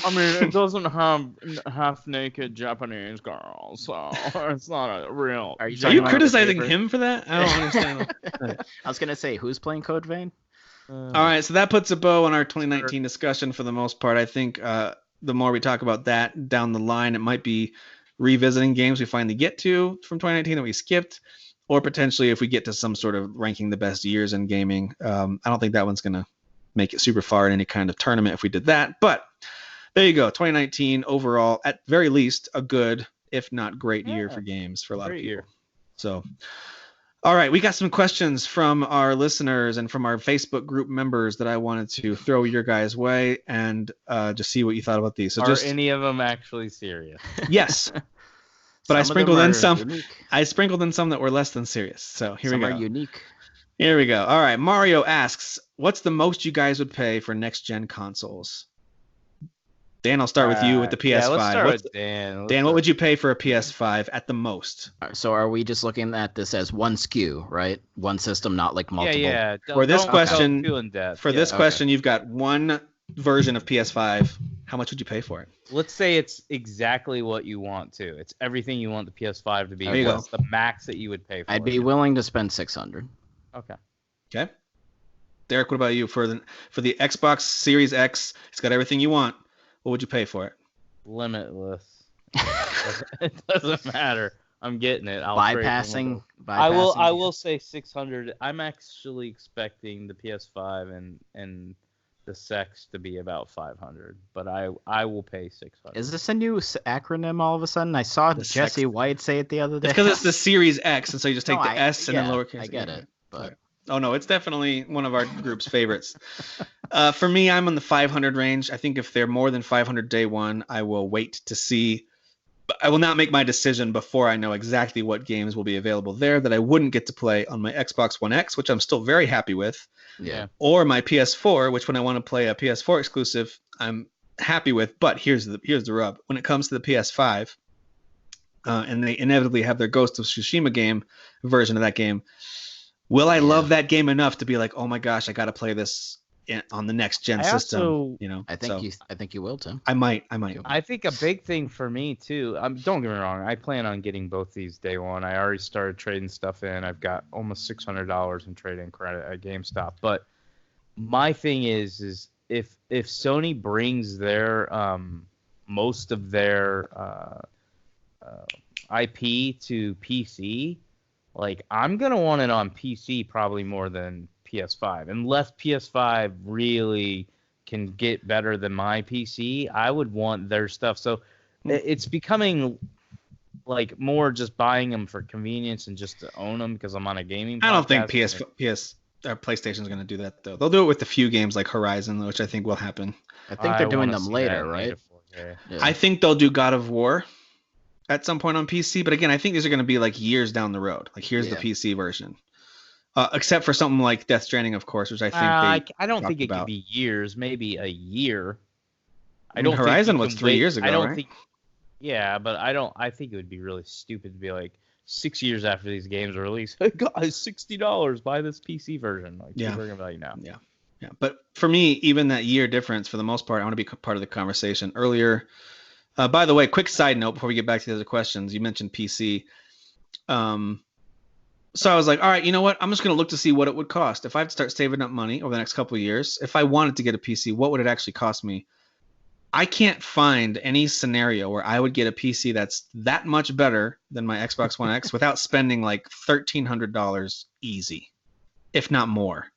[SPEAKER 7] I mean, it doesn't have half-naked Japanese girls, so it's not a real.
[SPEAKER 6] Are you criticizing him for that? I don't understand.
[SPEAKER 8] I was gonna say, who's playing Code Vein?
[SPEAKER 6] All right, so that puts a bow on our 2019 discussion for the most part. I think the more we talk about that down the line, it might be revisiting games we finally get to from 2019 that we skipped, or potentially if we get to some sort of ranking the best years in gaming. I don't think that one's going to make it super far in any kind of tournament if we did that. But there you go. 2019 overall, at very least, a good, if not great year for games for a lot of people. So, all right, we got some questions from our listeners and from our Facebook group members that I wanted to throw your guys' way and just see what you thought about these. So
[SPEAKER 7] Are any of them actually serious?
[SPEAKER 6] Yes. But I sprinkled in some. Unique. I sprinkled in some that were less than serious. So here we go.
[SPEAKER 8] Some are unique.
[SPEAKER 6] Here we go. All right. Mario asks, "What's the most you guys would pay for next-gen consoles?" Dan, I'll start with you with the PS5.
[SPEAKER 7] Yeah, let's start with Dan.
[SPEAKER 6] Dan, what would you pay for a PS5 at the most?
[SPEAKER 8] So are we just looking at this as one SKU, right? One system, not like multiple?
[SPEAKER 7] Yeah.
[SPEAKER 6] For this question, you've got one version of PS5. How much would you pay for it?
[SPEAKER 7] Let's say it's exactly what you want to. It's everything you want the PS5 to be.
[SPEAKER 6] There you
[SPEAKER 7] What's
[SPEAKER 6] go.
[SPEAKER 7] the max that you would pay for
[SPEAKER 8] I'd be willing to spend $600.
[SPEAKER 7] Okay.
[SPEAKER 6] Derek, what about you? For the Xbox Series X, it's got everything you want. What would you pay for it?
[SPEAKER 7] Limitless. It doesn't matter. I'm getting it.
[SPEAKER 8] Bypassing.
[SPEAKER 7] I will say 600. I'm actually expecting the PS5 and the sex to be about 500, but I will pay 600.
[SPEAKER 8] Is this a new acronym all of a sudden? I saw
[SPEAKER 6] The
[SPEAKER 8] Jesse
[SPEAKER 6] sex-
[SPEAKER 8] White say it the other day.
[SPEAKER 6] It's because it's the Series X, and so you just take
[SPEAKER 8] No,
[SPEAKER 6] the S and then
[SPEAKER 8] yeah,
[SPEAKER 6] lowercase.
[SPEAKER 8] I get it, but
[SPEAKER 6] Oh no, it's definitely one of our group's favorites. For me, I'm in the 500 range. I think if they're more than 500 day one, I will wait to see. But I will not make my decision before I know exactly what games will be available there that I wouldn't get to play on my Xbox One X, which I'm still very happy with,
[SPEAKER 8] yeah.
[SPEAKER 6] or my PS4, which when I want to play a PS4 exclusive, I'm happy with. But here's the rub: when it comes to the PS5, and they inevitably have their Ghost of Tsushima game version of that game. Will I love that game enough to be like, oh my gosh, I got to play this on the next gen system?
[SPEAKER 8] I think you will, Tim.
[SPEAKER 6] I might.
[SPEAKER 7] I think a big thing for me too. Don't get me wrong. I plan on getting both these day one. I already started trading stuff in. I've got almost $600 in trade-in credit at GameStop. But my thing is if Sony brings their most of their IP to PC. Like, I'm going to want it on PC probably more than PS5. Unless PS5 really can get better than my PC, I would want their stuff. So it's becoming like more just buying them for convenience and just to own them because I'm on a gaming podcast.
[SPEAKER 6] I don't think PlayStation's going to do that, though. They'll do it with a few games like Horizon, which I think will happen.
[SPEAKER 8] I think they're doing them later, right?
[SPEAKER 7] Yeah.
[SPEAKER 6] I think they'll do God of War at some point on PC, but again, I think these are going to be like years down the road. Like, here's the PC version, except for something like Death Stranding, of course, which I think
[SPEAKER 7] I don't think it could be years, maybe a year.
[SPEAKER 6] I don't. Horizon was 3 years ago.
[SPEAKER 7] I don't
[SPEAKER 6] right?
[SPEAKER 7] think. Yeah, but I think it would be really stupid to be like 6 years after these games are released. Hey guys, $60, buy this PC version. Like, people are gonna be like, no.
[SPEAKER 6] Yeah. But for me, even that year difference, for the most part, I want to be part of the conversation earlier. By the way, quick side note before we get back to the other questions. You mentioned PC. So I was like, all right, you know what? I'm just going to look to see what it would cost. If I have to start saving up money over the next couple of years, if I wanted to get a PC, what would it actually cost me? I can't find any scenario where I would get a PC that's that much better than my Xbox One X without spending like $1,300 easy, if not more,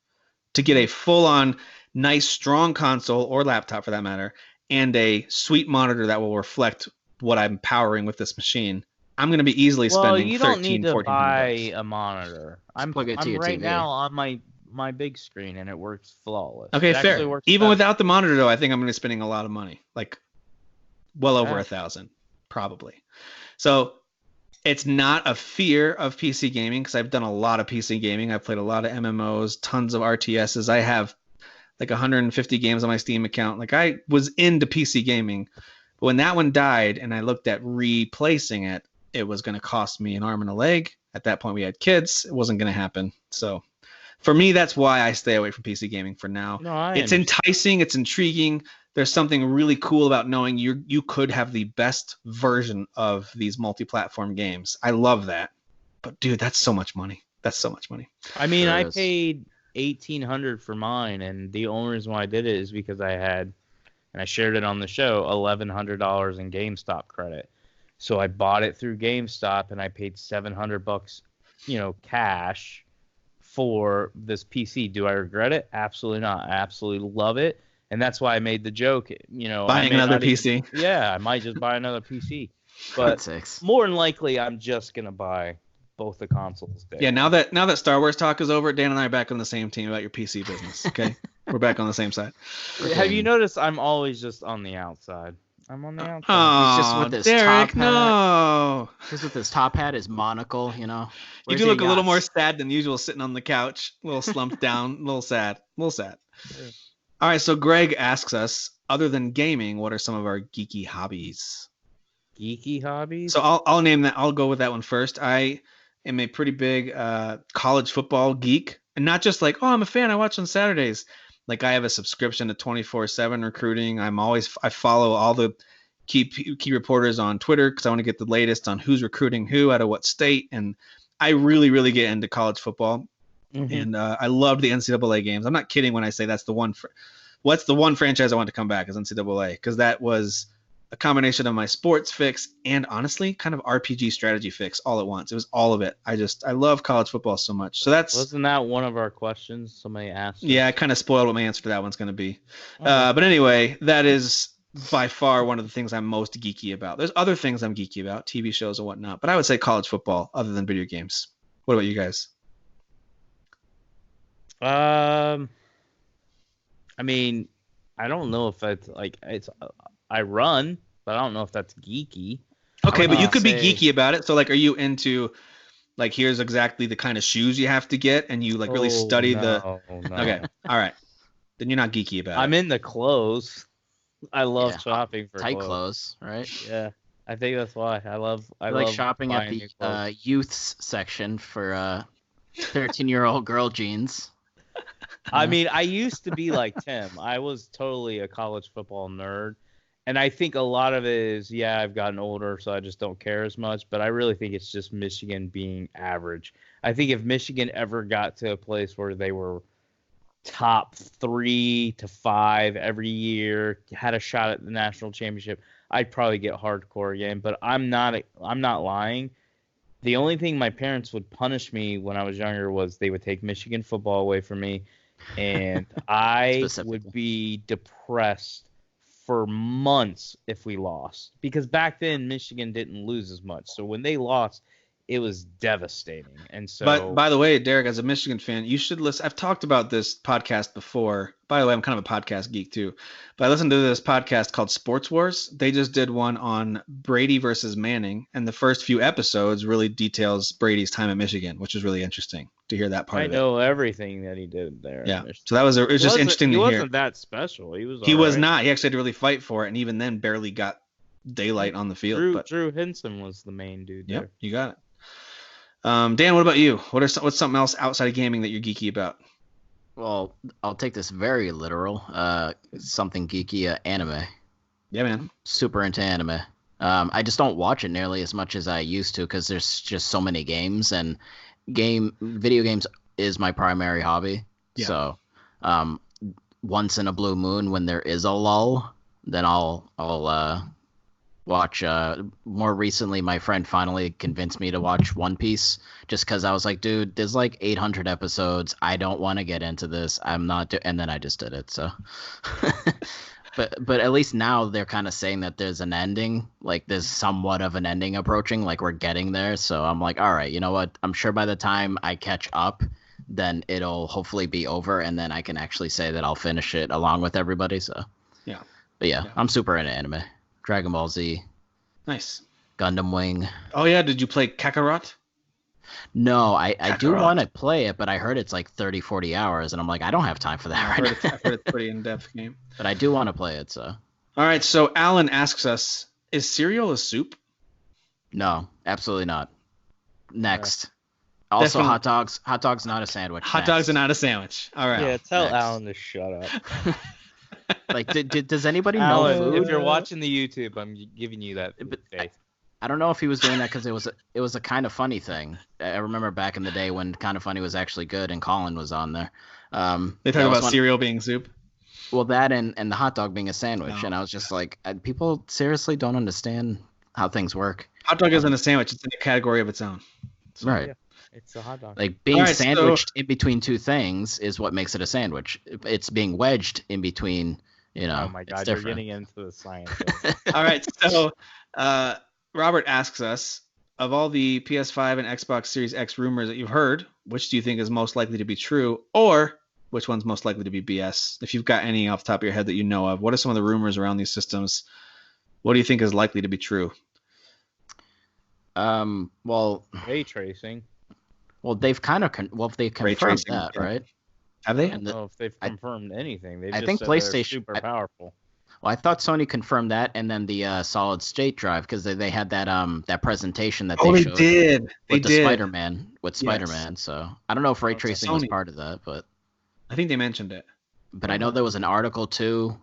[SPEAKER 6] to get a full-on, nice, strong console or laptop for that matter, and a sweet monitor that will reflect what I'm powering with this machine. I'm going to be easily spending $1,300, $1,400.
[SPEAKER 7] You don't need to buy a monitor. I'm
[SPEAKER 8] plug it to your
[SPEAKER 7] right
[SPEAKER 8] TV.
[SPEAKER 7] now on my big screen, and it works flawless.
[SPEAKER 6] Okay,
[SPEAKER 7] it
[SPEAKER 6] fair.
[SPEAKER 7] works
[SPEAKER 6] Even
[SPEAKER 7] better.
[SPEAKER 6] without the monitor, though, I think I'm going to be spending a lot of money, like well over $1,000, probably. So it's not a fear of PC gaming because I've done a lot of PC gaming. I've played a lot of MMOs, tons of RTSs. I have like 150 games on my Steam account. Like, I was into PC gaming, but when that one died and I looked at replacing it, it was going to cost me an arm and a leg. At that point, we had kids. It wasn't going to happen. So for me, that's why I stay away from PC gaming for now.
[SPEAKER 7] No,
[SPEAKER 6] It's enticing. It's intriguing. There's something really cool about knowing you could have the best version of these multi-platform games. I love that. But dude, that's so much money. That's so much money.
[SPEAKER 7] I mean,
[SPEAKER 8] Sure
[SPEAKER 7] I
[SPEAKER 8] is.
[SPEAKER 7] paid $1,800 for mine, and the only reason why I did it is because I had, and I shared it on the show, $1,100 in GameStop credit. So I bought it through GameStop, and I paid $700, cash for this PC. Do I regret it? Absolutely not. I absolutely love it, and that's why I made the joke.
[SPEAKER 6] Buying another PC.
[SPEAKER 7] Yeah, I might just buy another PC,
[SPEAKER 8] But
[SPEAKER 7] but
[SPEAKER 8] six.
[SPEAKER 7] more than likely, I'm just gonna buy both the consoles.
[SPEAKER 6] Yeah, now that Star Wars talk is over, Dan and I are back on the same team about your PC business. Okay, we're back on the same side.
[SPEAKER 7] Have you noticed I'm always just on the outside? I'm on the outside.
[SPEAKER 6] Oh,
[SPEAKER 8] just with this
[SPEAKER 6] Derek,
[SPEAKER 8] top hat.
[SPEAKER 6] no.
[SPEAKER 8] Just with his top hat, his monocle,
[SPEAKER 6] You
[SPEAKER 8] Where's
[SPEAKER 6] do
[SPEAKER 8] your
[SPEAKER 6] look a little more
[SPEAKER 8] yachts?
[SPEAKER 6] sad than usual, sitting on the couch, a little slumped down, a little sad.
[SPEAKER 7] Yeah.
[SPEAKER 6] All right, so Greg asks us, other than gaming, what are some of our geeky hobbies?
[SPEAKER 7] Geeky hobbies?
[SPEAKER 6] So I'll name that. I'll go with that one first. I am a pretty big college football geek, and not just like, oh, I'm a fan, I watch on Saturdays. Like, I have a subscription to 24/7 recruiting. I follow all the key reporters on Twitter because I want to get the latest on who's recruiting who out of what state, and I really, really get into college football.
[SPEAKER 7] Mhm.
[SPEAKER 6] And I love the NCAA games. I'm not kidding when I say that's the one. What's the one franchise I want to come back is NCAA, because that was a combination of my sports fix and honestly kind of RPG strategy fix all at once. It was all of it. I love college football so much. So that's
[SPEAKER 7] Wasn't that one of our questions somebody asked?
[SPEAKER 6] yeah, I kind of spoiled what my answer to that one's going to be. But anyway, that is by far one of the things I'm most geeky about. There's other things I'm geeky about, TV shows and whatnot, but I would say college football other than video games. What about you guys?
[SPEAKER 7] I mean, I don't know if that's like I run, but I don't know if that's geeky.
[SPEAKER 6] Okay, but you
[SPEAKER 7] not
[SPEAKER 6] could be
[SPEAKER 7] say-
[SPEAKER 6] geeky about it. So like, are you into like, here's exactly the kind of shoes you have to get, and you like really study the.
[SPEAKER 7] No.
[SPEAKER 6] Okay, all right. Then you're not geeky about
[SPEAKER 7] I'm
[SPEAKER 6] it.
[SPEAKER 7] in the clothes. I love
[SPEAKER 8] Yeah,
[SPEAKER 7] shopping for
[SPEAKER 8] Tight clothes, right?
[SPEAKER 7] Yeah, I think that's why I love. I
[SPEAKER 8] like
[SPEAKER 7] love
[SPEAKER 8] shopping at
[SPEAKER 7] buying
[SPEAKER 8] the
[SPEAKER 7] new clothes.
[SPEAKER 8] youths section for 13-year-old girl jeans.
[SPEAKER 7] I mean, I used to be like Tim. I was totally a college football nerd. And I think a lot of it is, yeah, I've gotten older, so I just don't care as much. But I really think it's just Michigan being average. I think if Michigan ever got to a place where they were top 3 to 5 every year, had a shot at the national championship, I'd probably get hardcore again. But I'm not lying. The only thing my parents would punish me when I was younger was they would take Michigan football away from me, and I
[SPEAKER 8] Specifically.
[SPEAKER 7] would be depressed for months if we lost. Because back then Michigan didn't lose as much, so when they lost, it was devastating. And so,
[SPEAKER 6] But by the way, Derek, as a Michigan fan, you should listen. I've talked about this podcast before. By the way, I'm kind of a podcast geek too. But I listened to this podcast called Sports Wars. They just did one on Brady versus Manning, and the first few episodes really details Brady's time at Michigan, which is really interesting to hear that part
[SPEAKER 7] I
[SPEAKER 6] of it.
[SPEAKER 7] know everything that he did there.
[SPEAKER 6] Yeah. So that was it was just interesting
[SPEAKER 7] He
[SPEAKER 6] to hear.
[SPEAKER 7] wasn't that special. He was.
[SPEAKER 6] He was
[SPEAKER 7] alright.
[SPEAKER 6] not. He actually had to really fight for it, and even then, barely got daylight on the field. But
[SPEAKER 7] Drew Henson was the main dude there.
[SPEAKER 6] yep, you got it. Dan, what about you? What's something else outside of gaming that you're geeky about?
[SPEAKER 8] Well, I'll take this very literal. Something geeky, anime.
[SPEAKER 6] Yeah, man.
[SPEAKER 8] Super into anime. I just don't watch it nearly as much as I used to because there's just so many games, and video games is my primary hobby.
[SPEAKER 6] Yeah.
[SPEAKER 8] So, once in a blue moon, when there is a lull, then I'll watch. More recently, my friend finally convinced me to watch One Piece just because I was like, dude, there's like 800 episodes. I don't want to get into this. I'm not. And then I just did it. So, but at least now they're kind of saying that there's an ending. Like there's somewhat of an ending approaching. Like we're getting there. So I'm like, all right, you know what? I'm sure by the time I catch up, then it'll hopefully be over, and then I can actually say that I'll finish it along with everybody. So
[SPEAKER 6] Yeah.
[SPEAKER 8] But yeah. I'm super into anime. Dragon Ball Z,
[SPEAKER 6] Nice.
[SPEAKER 8] Gundam Wing.
[SPEAKER 6] Oh yeah, did you play Kakarot?
[SPEAKER 8] No, I do
[SPEAKER 6] Kakarot.
[SPEAKER 8] want to play it, but I heard it's like 30, 40 hours, and I'm like, I don't have time for that
[SPEAKER 6] I've
[SPEAKER 8] right
[SPEAKER 6] heard,
[SPEAKER 8] now.
[SPEAKER 6] I've heard it's a pretty in-depth game.
[SPEAKER 8] But I do want to play it, so.
[SPEAKER 6] All right, so Alan asks us, is cereal a soup?
[SPEAKER 8] No, absolutely not. Next. Also,
[SPEAKER 6] Definitely-
[SPEAKER 8] hot dogs. Hot dogs not a sandwich.
[SPEAKER 6] Hot
[SPEAKER 8] Next.
[SPEAKER 6] dogs are not a sandwich. All right.
[SPEAKER 7] Yeah, tell
[SPEAKER 8] Next.
[SPEAKER 7] Alan to shut up.
[SPEAKER 8] Like, does anybody know
[SPEAKER 7] Alan,
[SPEAKER 8] food?
[SPEAKER 7] if you're watching the YouTube, I'm giving you that
[SPEAKER 8] But
[SPEAKER 7] faith.
[SPEAKER 8] I don't know if he was doing that because it was a kind of funny thing. I remember back in the day when Kind of Funny was actually good and Colin was on there.
[SPEAKER 6] They
[SPEAKER 8] that
[SPEAKER 6] talk
[SPEAKER 8] was
[SPEAKER 6] about
[SPEAKER 8] one-
[SPEAKER 6] cereal being soup.
[SPEAKER 8] Well, that and the hot dog being a sandwich,
[SPEAKER 6] No.
[SPEAKER 8] and I was just like, people seriously don't understand how things work.
[SPEAKER 6] Hot dog isn't a sandwich. It's in a category of its own.
[SPEAKER 8] Right.
[SPEAKER 7] yeah. It's a hot dog.
[SPEAKER 8] Like being
[SPEAKER 6] All right, so-
[SPEAKER 8] sandwiched in between two things is what makes it a sandwich. It's being wedged in between,
[SPEAKER 7] oh my
[SPEAKER 8] it's
[SPEAKER 7] god, you're
[SPEAKER 8] different.
[SPEAKER 7] getting into the science.
[SPEAKER 6] All right, so Robert asks us, of all the PS5 and Xbox Series X rumors that you've heard, which do you think is most likely to be true, or which one's most likely to be BS? If you've got any off the top of your head that you know of, what are some of the rumors around these systems? What do you think is likely to be true?
[SPEAKER 8] Well,
[SPEAKER 7] Ray tracing.
[SPEAKER 8] they've kind of they confirmed
[SPEAKER 6] tracing,
[SPEAKER 8] that,
[SPEAKER 6] yeah.
[SPEAKER 8] right?
[SPEAKER 6] Have they?
[SPEAKER 7] I don't know if they've
[SPEAKER 8] I-
[SPEAKER 7] confirmed anything. They've
[SPEAKER 8] I
[SPEAKER 7] just
[SPEAKER 8] think
[SPEAKER 7] said they're
[SPEAKER 8] PlayStation-
[SPEAKER 7] super powerful.
[SPEAKER 8] Well, I thought Sony confirmed that, and then the solid state drive because they had that presentation that they showed
[SPEAKER 6] did. They
[SPEAKER 8] with the
[SPEAKER 6] did.
[SPEAKER 8] Spider-Man
[SPEAKER 6] Yes.
[SPEAKER 8] Spider-Man. So I don't know if ray
[SPEAKER 6] it's a
[SPEAKER 8] tracing was
[SPEAKER 6] Sony.
[SPEAKER 8] part of that, but
[SPEAKER 6] I think they mentioned it.
[SPEAKER 8] I know there was an article too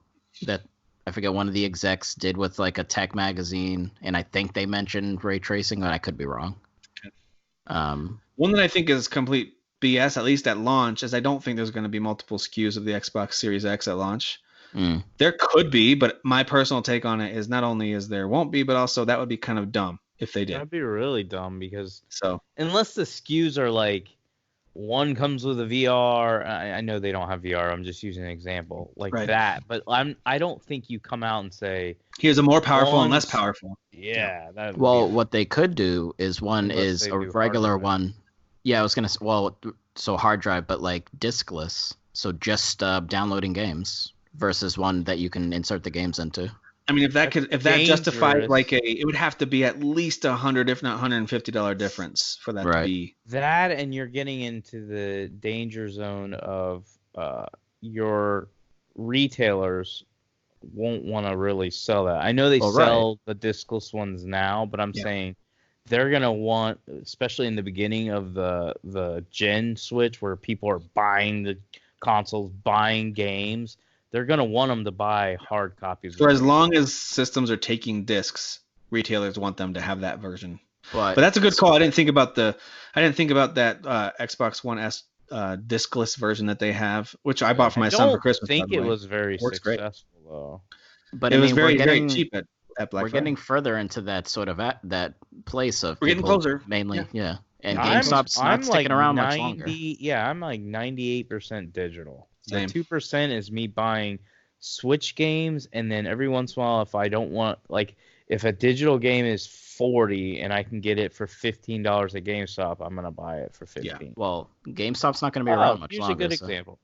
[SPEAKER 8] that I forget one of the execs did with like a tech magazine, and I think they mentioned ray tracing, but I could be wrong.
[SPEAKER 6] One that I think is complete BS, at least at launch, is I don't think there's going to be multiple SKUs of the Xbox Series X at launch.
[SPEAKER 8] Mm.
[SPEAKER 6] There could be, but my personal take on it is not only is there won't be, but also that would be kind of dumb if they did.
[SPEAKER 7] That'd be really dumb because
[SPEAKER 6] So
[SPEAKER 7] unless the SKUs are like one comes with a VR, I know they don't have VR. I'm just using an example like
[SPEAKER 6] Right.
[SPEAKER 7] that. But I don't think you come out and say,
[SPEAKER 6] here's a more powerful and less
[SPEAKER 7] One's-
[SPEAKER 6] powerful.
[SPEAKER 7] yeah. That would
[SPEAKER 8] Well,
[SPEAKER 7] be-
[SPEAKER 8] what they could do is one
[SPEAKER 7] Unless
[SPEAKER 8] is
[SPEAKER 7] they
[SPEAKER 8] a
[SPEAKER 7] do hard
[SPEAKER 8] regular
[SPEAKER 7] drive.
[SPEAKER 8] one. Yeah, I was gonna. Well, so hard drive, but like diskless, so just downloading games versus one that you can insert the games into.
[SPEAKER 6] I mean, if that justified
[SPEAKER 7] dangerous.
[SPEAKER 6] like it would have to be at least $100, if not $150 difference for that to
[SPEAKER 8] Right.
[SPEAKER 6] be.
[SPEAKER 7] that, and you're getting into the danger zone of your retailers won't want to really sell that. I know they
[SPEAKER 8] Well, right.
[SPEAKER 7] sell the diskless ones now, but I'm
[SPEAKER 6] Yeah.
[SPEAKER 7] saying they're gonna want, especially in the beginning of the Gen Switch, where people are buying the consoles, buying games. They're gonna want them to buy hard copies.
[SPEAKER 6] For as long as systems are taking discs, retailers want them to have that version. But that's a good call. I didn't think about that Xbox One S diskless version that they have, which I bought for my son for Christmas.
[SPEAKER 7] I
[SPEAKER 6] by
[SPEAKER 7] think
[SPEAKER 6] the
[SPEAKER 7] it
[SPEAKER 6] way.
[SPEAKER 7] was very
[SPEAKER 6] Works great.
[SPEAKER 7] successful though.
[SPEAKER 8] But
[SPEAKER 6] It
[SPEAKER 8] I
[SPEAKER 6] was
[SPEAKER 8] mean,
[SPEAKER 6] very,
[SPEAKER 8] we're getting,
[SPEAKER 6] very cheap at Black
[SPEAKER 8] we're
[SPEAKER 6] Friday.
[SPEAKER 8] getting further into that sort of that place of
[SPEAKER 6] We're getting
[SPEAKER 8] people
[SPEAKER 6] closer.
[SPEAKER 8] mainly, yeah. And
[SPEAKER 7] I'm-
[SPEAKER 8] GameStop's
[SPEAKER 7] I'm
[SPEAKER 8] not sticking
[SPEAKER 7] like
[SPEAKER 8] around much longer.
[SPEAKER 7] Yeah, I'm like 98% digital.
[SPEAKER 6] Same.
[SPEAKER 7] The 2% is me buying Switch games, and then every once in a while, if I don't want, like, if a digital game is 40 and I can get it for $15 at GameStop, I'm gonna buy it for 15.
[SPEAKER 8] Well, GameStop's not going to be around much
[SPEAKER 7] Here's
[SPEAKER 8] longer.
[SPEAKER 7] a good
[SPEAKER 8] so-
[SPEAKER 7] example.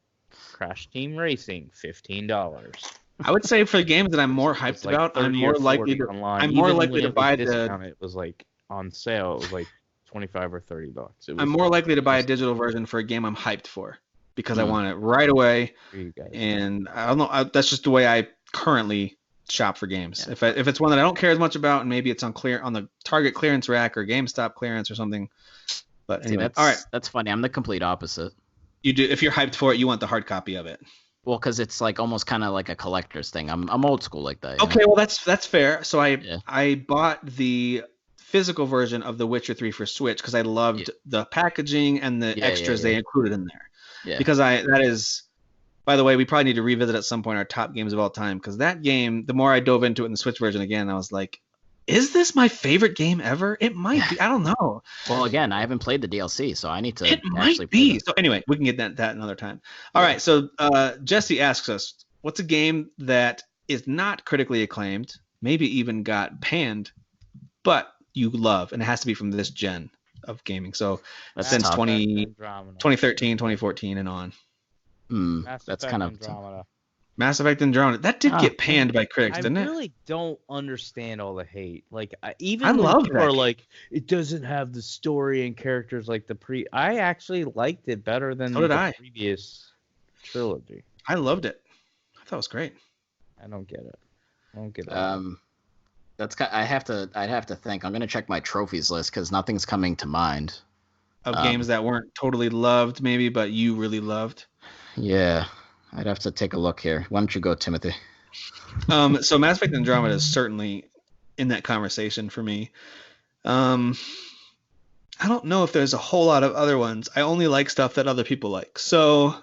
[SPEAKER 7] Crash Team Racing, $15.
[SPEAKER 6] I would say for the games that I'm more
[SPEAKER 7] It's
[SPEAKER 6] hyped
[SPEAKER 7] like
[SPEAKER 6] about,
[SPEAKER 7] 30
[SPEAKER 6] I'm
[SPEAKER 7] or
[SPEAKER 6] more
[SPEAKER 7] 40
[SPEAKER 6] likely to
[SPEAKER 7] online.
[SPEAKER 6] I'm more
[SPEAKER 7] Even
[SPEAKER 6] likely
[SPEAKER 7] when
[SPEAKER 6] to
[SPEAKER 7] it was
[SPEAKER 6] buy the
[SPEAKER 7] discounted, it was like on sale. It was like 25 or $30. It was
[SPEAKER 6] I'm more likely to buy a digital version for a game I'm hyped for because I
[SPEAKER 8] Mm.
[SPEAKER 6] want it right away.
[SPEAKER 7] for you guys.
[SPEAKER 6] And I don't know. That's just the way I currently shop for games.
[SPEAKER 8] Yeah.
[SPEAKER 6] If it's one that I don't care as much about, and maybe it's on the Target clearance rack or GameStop clearance or something. But
[SPEAKER 8] See,
[SPEAKER 6] anyway,
[SPEAKER 8] that's,
[SPEAKER 6] all right.
[SPEAKER 8] that's funny. I'm the complete opposite.
[SPEAKER 6] You do if you're hyped for it, you want the hard copy of it.
[SPEAKER 8] Well, because it's like almost kind of like a collector's thing. I'm old school like that. you know?
[SPEAKER 6] Okay, well that's fair. So
[SPEAKER 8] Yeah.
[SPEAKER 6] I bought the physical version of The Witcher 3 for Switch because I loved the packaging and the
[SPEAKER 8] Yeah,
[SPEAKER 6] extras
[SPEAKER 8] yeah.
[SPEAKER 6] they included in there.
[SPEAKER 8] Yeah.
[SPEAKER 6] Because that is, by the way, we probably need to revisit at some point our top games of all time because that game, the more I dove into it in the Switch version again, I was like, is this my favorite game ever? It might be. I don't know.
[SPEAKER 8] Well, again, I haven't played the DLC, so I need to.
[SPEAKER 6] It
[SPEAKER 8] actually
[SPEAKER 6] might
[SPEAKER 8] play
[SPEAKER 6] be.
[SPEAKER 8] that.
[SPEAKER 6] So anyway, we can get that another time. All right. So Jesse asks us, what's a game that is not critically acclaimed, maybe even got panned, but you love, and it has to be from this gen of gaming. So
[SPEAKER 8] That's
[SPEAKER 6] since
[SPEAKER 8] tough.
[SPEAKER 6] 2013, 2014, and on.
[SPEAKER 8] That's kind of tough.
[SPEAKER 7] Andromeda.
[SPEAKER 6] Mass Effect Andromeda. That did
[SPEAKER 8] Ah.
[SPEAKER 6] get panned by critics,
[SPEAKER 7] I
[SPEAKER 6] didn't it?
[SPEAKER 7] really don't understand all the hate. Like even
[SPEAKER 6] I
[SPEAKER 7] when
[SPEAKER 6] love
[SPEAKER 7] people
[SPEAKER 6] that
[SPEAKER 7] are
[SPEAKER 6] game.
[SPEAKER 7] like, it doesn't have the story and characters like the I actually liked it better than
[SPEAKER 6] So did
[SPEAKER 7] the
[SPEAKER 6] I.
[SPEAKER 7] previous trilogy.
[SPEAKER 6] I loved it. I thought it was great.
[SPEAKER 7] I don't get it. I don't get it.
[SPEAKER 8] I'd have to think. I'm gonna check my trophies list because nothing's coming to mind.
[SPEAKER 6] Of games that weren't totally loved, maybe, but you really loved.
[SPEAKER 8] Yeah, I'd have to take a look here. Why don't you go, Timothy?
[SPEAKER 6] So Mass Effect Andromeda is certainly in that conversation for me. I don't know if there's a whole lot of other ones. I only like stuff that other people like. So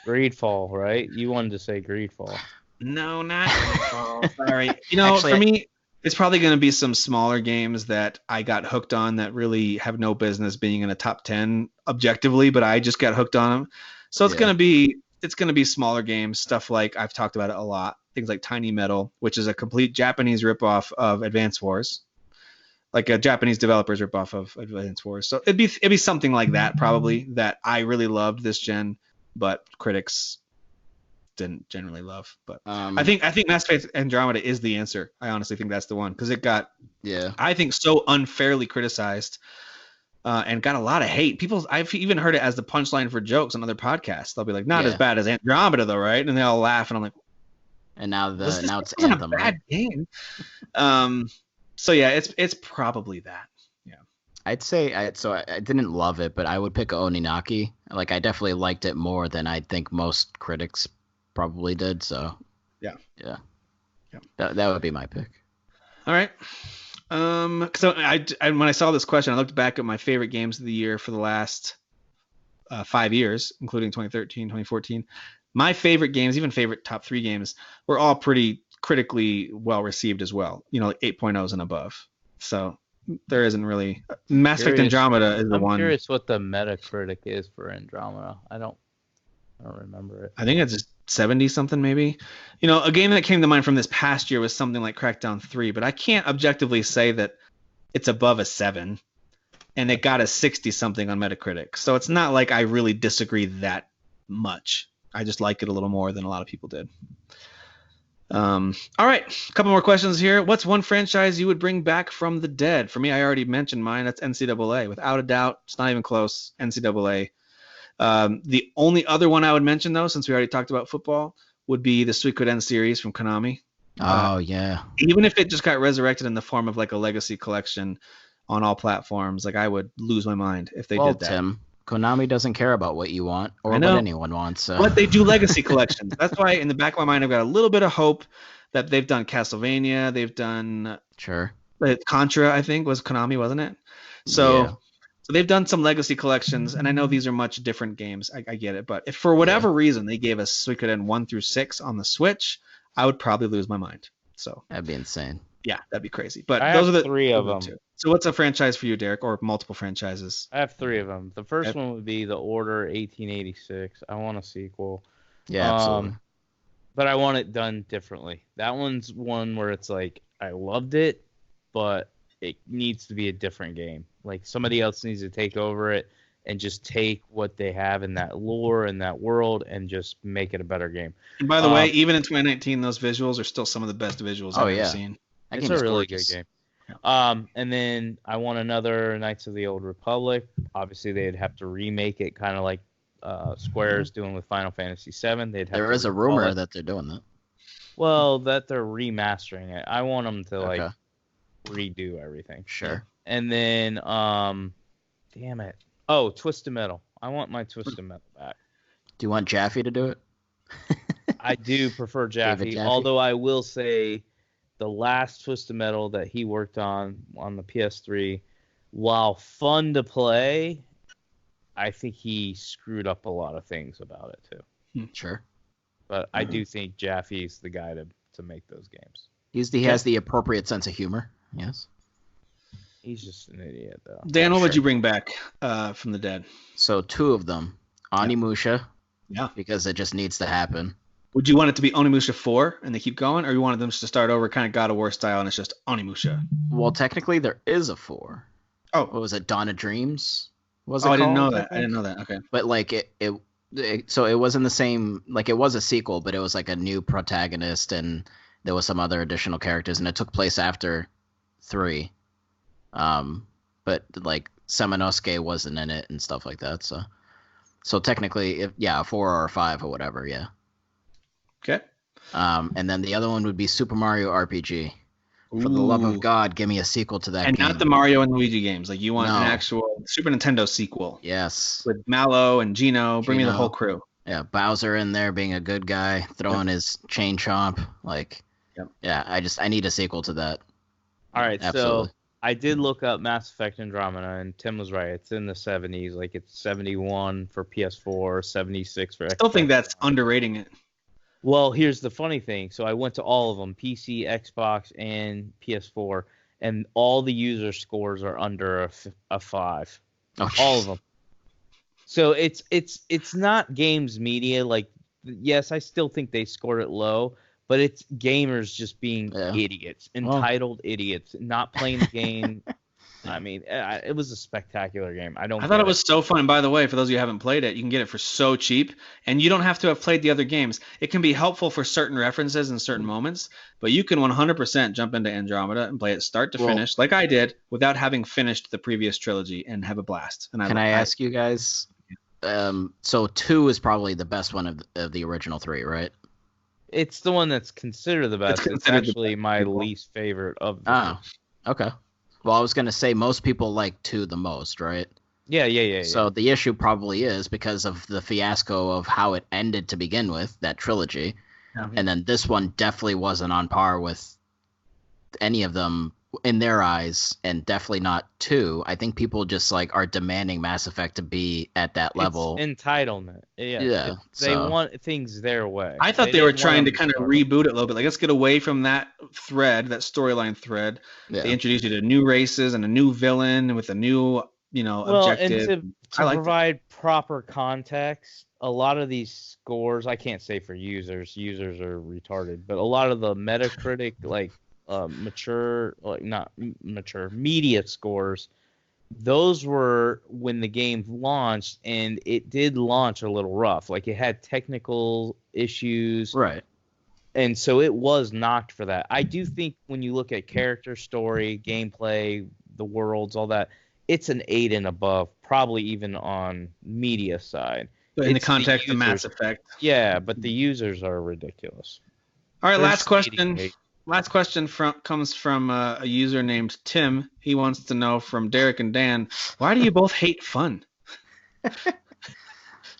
[SPEAKER 7] Greedfall, right? You wanted to say Greedfall.
[SPEAKER 6] no, not sorry. You know,
[SPEAKER 8] Actually,
[SPEAKER 6] for me, it's probably going to be some smaller games that I got hooked on that really have no business being in a top 10 objectively, but I just got hooked on them. So it's
[SPEAKER 8] Yeah.
[SPEAKER 6] going to be smaller games, stuff like I've talked about it a lot. Things like Tiny Metal, which is a complete Japanese ripoff of Advance Wars, like a Japanese developer's ripoff of Advance Wars. So it'd be something like that probably that I really loved this gen, but critics didn't generally love. But I think Mass Effect Andromeda is the answer. I honestly think that's the one because it got
[SPEAKER 8] Yeah.
[SPEAKER 6] I think so unfairly criticized and got a lot of hate. I've even heard it as the punchline for jokes on other podcasts. They'll be like, not as
[SPEAKER 8] Yeah.
[SPEAKER 6] bad as Andromeda though, right? And they all laugh, and I'm like,
[SPEAKER 8] And now
[SPEAKER 6] this
[SPEAKER 8] it's
[SPEAKER 6] wasn't
[SPEAKER 8] Anthem,
[SPEAKER 6] a bad
[SPEAKER 8] right?
[SPEAKER 6] game. So yeah, it's probably that.
[SPEAKER 8] I'd say I didn't love it, but I would pick Oninaki. Like I definitely liked it more than I think most critics probably did. So
[SPEAKER 6] Yeah.
[SPEAKER 8] That would be my pick.
[SPEAKER 6] All right. So I when I saw this question, I looked back at my favorite games of the year for the last 5 years, including 2013, 2014. my favorite games, even favorite top 3 games, were all pretty critically well received as well. Like 8.0s and above. So there isn't really Mass Effect Andromeda is the one.
[SPEAKER 7] I'm curious what the Metacritic is for Andromeda. I don't remember it.
[SPEAKER 6] I think it's 70 something maybe. A game that came to mind from this past year was something like Crackdown 3, but I can't objectively say that it's above a 7, and it got a 60 something on Metacritic. So it's not like I really disagree that much. I just like it a little more than a lot of people did. All right, a couple more questions here. What's one franchise you would bring back from the dead? For me, I already mentioned mine. That's NCAA. Without a doubt, it's not even close. NCAA. The only other one I would mention, though, since we already talked about football, would be the Suikoden series from Konami.
[SPEAKER 8] Oh, yeah.
[SPEAKER 6] Even if it just got resurrected in the form of like a legacy collection on all platforms, like I would lose my mind if they did that.
[SPEAKER 8] Tim, Konami doesn't care about what you want or what anyone wants. So.
[SPEAKER 6] But they do legacy collections. That's why in the back of my mind I've got a little bit of hope that they've done Castlevania. They've done Contra, I think, was Konami, wasn't it? So they've done some legacy collections, and I know these are much different games. I get it. But if for whatever reason they gave us Suikoden 1 through 6 on the Switch, I would probably lose my mind. So
[SPEAKER 8] that'd be insane.
[SPEAKER 6] Yeah, that'd be crazy. But
[SPEAKER 7] I
[SPEAKER 6] those
[SPEAKER 7] have
[SPEAKER 6] are the
[SPEAKER 7] 3 of them.
[SPEAKER 6] 2. So what's a franchise for you, Derek, or multiple franchises?
[SPEAKER 7] I have 3 of them. The first one would be The Order 1886. I want a sequel.
[SPEAKER 8] Yeah, absolutely.
[SPEAKER 7] But I want it done differently. That one's one where it's like, I loved it, but it needs to be a different game. Like somebody else needs to take over it and just take what they have in that lore and that world and just make it a better game.
[SPEAKER 6] And by the way, even in 2019, those visuals are still some of the best visuals I've ever seen.
[SPEAKER 7] It's a really good game. And then I want another Knights of the Old Republic. Obviously, they'd have to remake it, kind of like Square's doing with Final Fantasy VII.
[SPEAKER 8] There is a rumor that they're doing that.
[SPEAKER 7] Well, that they're remastering it. I want them to redo everything.
[SPEAKER 8] Sure.
[SPEAKER 7] And then, damn it. Oh, Twisted Metal. I want my Twisted Metal back.
[SPEAKER 8] Do you want Jaffe to do it?
[SPEAKER 7] I do prefer Jaffe, although I will say the last Twisted Metal that he worked on the PS3, while fun to play, I think he screwed up a lot of things about it too.
[SPEAKER 8] Sure.
[SPEAKER 7] But I do think Jaffe's the guy to make those games.
[SPEAKER 8] He has the appropriate sense of humor. Yes.
[SPEAKER 7] He's just an idiot, though.
[SPEAKER 6] Dan, what would you bring back from the dead?
[SPEAKER 8] So 2 of them. Onimusha.
[SPEAKER 6] Yeah.
[SPEAKER 8] Because it just needs to happen.
[SPEAKER 6] Would you want it to be Onimusha 4 and they keep going, or you wanted them to start over kind of God of War style and it's just Onimusha?
[SPEAKER 8] Well, technically there is a 4.
[SPEAKER 6] Oh.
[SPEAKER 8] What was it? Dawn of Dreams?
[SPEAKER 6] I didn't know that. I didn't know that. Okay.
[SPEAKER 8] But like so it was in the same, like it was a sequel, but it was like a new protagonist and there was some other additional characters and it took place after 3. But like Samanosuke wasn't in it and stuff like that. So technically, a 4 or a 5 or whatever. Yeah.
[SPEAKER 6] Okay.
[SPEAKER 8] And then the other one would be Super Mario RPG. For the love of God, give me a sequel to that game.
[SPEAKER 6] And not the Mario and Luigi games. Like you want an actual Super Nintendo sequel.
[SPEAKER 8] Yes.
[SPEAKER 6] With Mallow and Gino. Bring me the whole crew.
[SPEAKER 8] Yeah, Bowser in there being a good guy, throwing his chain chomp. Like, yeah, I need a sequel to that.
[SPEAKER 7] All right,
[SPEAKER 8] absolutely.
[SPEAKER 7] So I did look up Mass Effect Andromeda, and Tim was right. It's in the 70s. Like, it's 71 for PS4, 76 for Xbox.
[SPEAKER 6] I still think that's underrating it.
[SPEAKER 7] Well, here's the funny thing. So I went to all of them, PC, Xbox, and PS4, and all the user scores are under a 5.
[SPEAKER 8] Oh,
[SPEAKER 7] all of them. So it's not games media. Like, yes, I still think they scored it low, but it's gamers just being idiots, entitled idiots, not playing the game. I mean, it was a spectacular game. I thought
[SPEAKER 6] it was so fun. By the way, for those of you who haven't played it, you can get it for so cheap, and you don't have to have played the other games. It can be helpful for certain references in certain moments, but you can 100% jump into Andromeda and play it start to finish, like I did, without having finished the previous trilogy, and have a blast. And
[SPEAKER 8] can I ask you guys? So 2 is probably the best one of the original 3, right?
[SPEAKER 7] It's the one that's considered the best. It's actually my least favorite of the
[SPEAKER 8] two. Okay. Well, I was going to say most people like 2 the most, right?
[SPEAKER 7] Yeah.
[SPEAKER 8] So the issue probably is because of the fiasco of how it ended to begin with, that trilogy. And then this one definitely wasn't on par with any of them in their eyes, and definitely not 2. I think people just like are demanding Mass Effect to be at that level.
[SPEAKER 7] It's entitlement.
[SPEAKER 8] Yeah,
[SPEAKER 7] They
[SPEAKER 8] so-
[SPEAKER 7] want things their way.
[SPEAKER 6] I thought they were
[SPEAKER 7] didn't want
[SPEAKER 6] trying to
[SPEAKER 7] them
[SPEAKER 6] kind of
[SPEAKER 7] start-
[SPEAKER 6] reboot it a little bit. Like, let's get away from that thread, that storyline thread.
[SPEAKER 8] Yeah.
[SPEAKER 6] They introduced you to new races and a new villain with a new, objective.
[SPEAKER 7] And
[SPEAKER 6] I
[SPEAKER 7] to
[SPEAKER 6] liked it.
[SPEAKER 7] provide proper context, a lot of these scores, I can't say for users are retarded, but a lot of the Metacritic, like media scores, those were when the game launched, and it did launch a little rough. Like, it had technical issues,
[SPEAKER 8] Right.
[SPEAKER 7] and so it was knocked for that. I do think when you look at character, story, gameplay, the worlds, all that, it's an 8 and above, probably even on media side.
[SPEAKER 6] But in the
[SPEAKER 7] It's the
[SPEAKER 6] context of Mass
[SPEAKER 7] users.
[SPEAKER 6] Effect.
[SPEAKER 7] Yeah, but the users are ridiculous.
[SPEAKER 6] All right,
[SPEAKER 7] They're
[SPEAKER 6] last question.
[SPEAKER 7] skating.
[SPEAKER 6] Last question comes from a user named Tim. He wants to know from Derek and Dan, why do you both hate fun?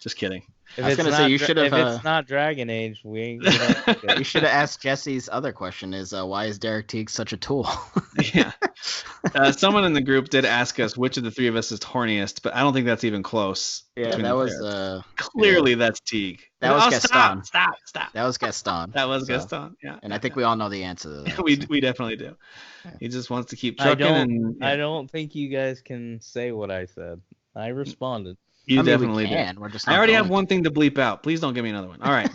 [SPEAKER 6] Just kidding.
[SPEAKER 7] If
[SPEAKER 8] I was
[SPEAKER 7] it's
[SPEAKER 8] gonna say,
[SPEAKER 7] not
[SPEAKER 8] you
[SPEAKER 7] Dra-
[SPEAKER 8] should've,
[SPEAKER 7] If it's not Dragon Age, we ain't gonna.
[SPEAKER 8] You should have asked Jesse's other question: is why is Derek Teague such a tool?
[SPEAKER 6] Yeah. Someone in the group did ask us which of the three of us is horniest, but I don't think that's even close.
[SPEAKER 8] Yeah,
[SPEAKER 6] between
[SPEAKER 8] that
[SPEAKER 6] the
[SPEAKER 8] was
[SPEAKER 6] pair. Clearly that's Teague.
[SPEAKER 8] That was
[SPEAKER 6] Oh,
[SPEAKER 8] Gaston.
[SPEAKER 6] Stop.
[SPEAKER 8] that was Gaston.
[SPEAKER 6] That was
[SPEAKER 8] So-
[SPEAKER 6] Gaston. Yeah.
[SPEAKER 8] And I think we all know the answer to that.
[SPEAKER 6] we definitely do. He just wants to keep
[SPEAKER 7] I
[SPEAKER 6] trucking,
[SPEAKER 7] don't.
[SPEAKER 6] and
[SPEAKER 7] I don't think you guys can say what I said. I responded.
[SPEAKER 6] you
[SPEAKER 8] I mean,
[SPEAKER 6] definitely
[SPEAKER 8] we
[SPEAKER 6] do.
[SPEAKER 8] can. We're just
[SPEAKER 6] I
[SPEAKER 8] not
[SPEAKER 6] already
[SPEAKER 8] going
[SPEAKER 6] have one thing to bleep out. Please don't give me another one. All right.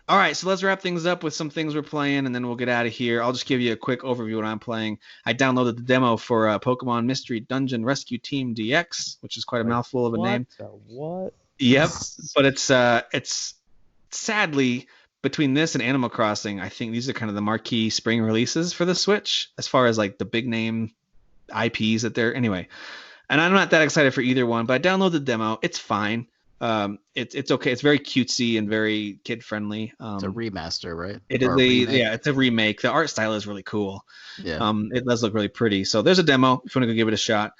[SPEAKER 6] All right, so let's wrap things up with some things we're playing, and then we'll get out of here. I'll just give you a quick overview of what I'm playing. I downloaded the demo for Pokemon Mystery Dungeon Rescue Team DX, which is quite a mouthful of a name.
[SPEAKER 7] What?
[SPEAKER 6] Yep, but it's sadly between this and Animal Crossing, I think these are kind of the marquee spring releases for the Switch as far as like the big name IPs that they're anyway. And I'm not that excited for either one, but I downloaded the demo. It's fine. It's okay. It's very cutesy and very kid friendly.
[SPEAKER 8] It's a remaster, right?
[SPEAKER 6] It is
[SPEAKER 8] Or a remake?
[SPEAKER 6] it's a remake. The art style is really cool.
[SPEAKER 8] Yeah.
[SPEAKER 6] It does look really pretty. So there's a demo if you want to go give it a shot.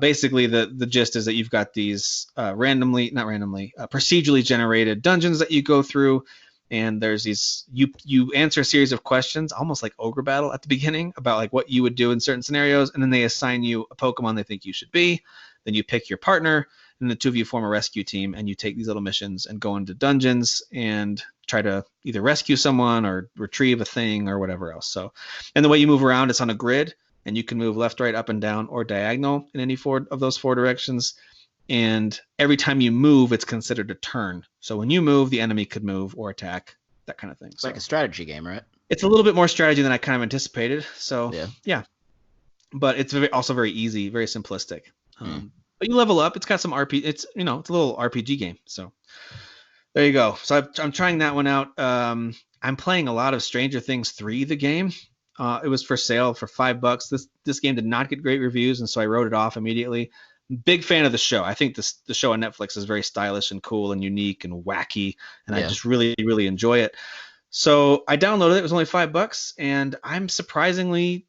[SPEAKER 6] Basically, the gist is that you've got these procedurally generated dungeons that you go through, and there's these you answer a series of questions, almost like Ogre Battle at the beginning, about like what you would do in certain scenarios, and then they assign you a Pokemon they think you should be. Then you pick your partner, and the two of you form a rescue team, and you take these little missions and go into dungeons and try to either rescue someone or retrieve a thing or whatever else. So, and the way you move around, it's on a grid, and you can move left, right, up, and down, or diagonal in any of those four directions. And every time you move, it's considered a turn. So when you move, the enemy could move or attack, that kind of thing.
[SPEAKER 8] It's like a strategy game, right?
[SPEAKER 6] It's a little bit more strategy than I kind of anticipated. So
[SPEAKER 8] Yeah.
[SPEAKER 6] But it's also very easy, very simplistic. But you level up. It's got some RPG. It's a little RPG game. So there you go. So I'm trying that one out. I'm playing a lot of Stranger Things 3, the game. It was for sale for $5. This game did not get great reviews, and so I wrote it off immediately. Big fan of the show. I think the show on Netflix is very stylish and cool and unique and wacky, and I just really, really enjoy it. So I downloaded it. It was only $5, and I'm surprisingly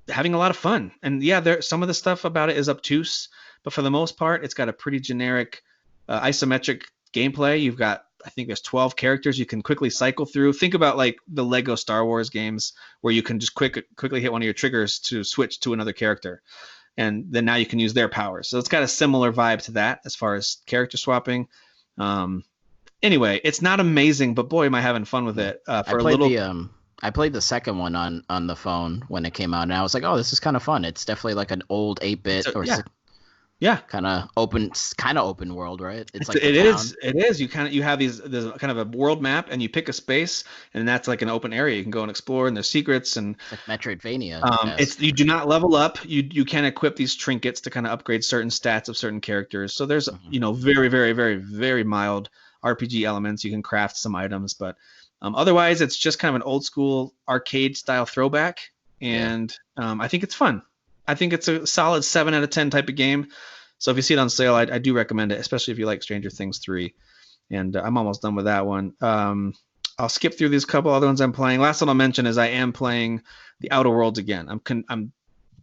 [SPEAKER 6] having a lot of fun. And yeah, some of the stuff about it is obtuse, but for the most part, it's got a pretty generic isometric gameplay. You've got, I think there's 12 characters you can quickly cycle through. Think about like the Lego Star Wars games where you can just quickly hit one of your triggers to switch to another character. And then now you can use their powers. So it's got a similar vibe to that as far as character swapping. Anyway, it's not amazing, but boy, am I having fun with it.
[SPEAKER 8] I played the second one on the phone when it came out, and I was like, oh, this is kind of fun. It's definitely like an old 8-bit kind of open world, right?
[SPEAKER 6] It is. You have there's kind of a world map, and you pick a space, and that's like an open area. You can go and explore, and there's secrets, and
[SPEAKER 8] it's like Metroidvania.
[SPEAKER 6] You do not level up. You can equip these trinkets to kind of upgrade certain stats of certain characters. So there's very, very, very, very mild RPG elements. You can craft some items, but otherwise it's just kind of an old school arcade style throwback, and I think it's fun. I think it's a solid 7 out of 10 type of game. So if you see it on sale, I do recommend it, especially if you like Stranger Things 3. And I'm almost done with that one. I'll skip through these couple other ones I'm playing. Last one I'll mention is I am playing The Outer Worlds again. I'm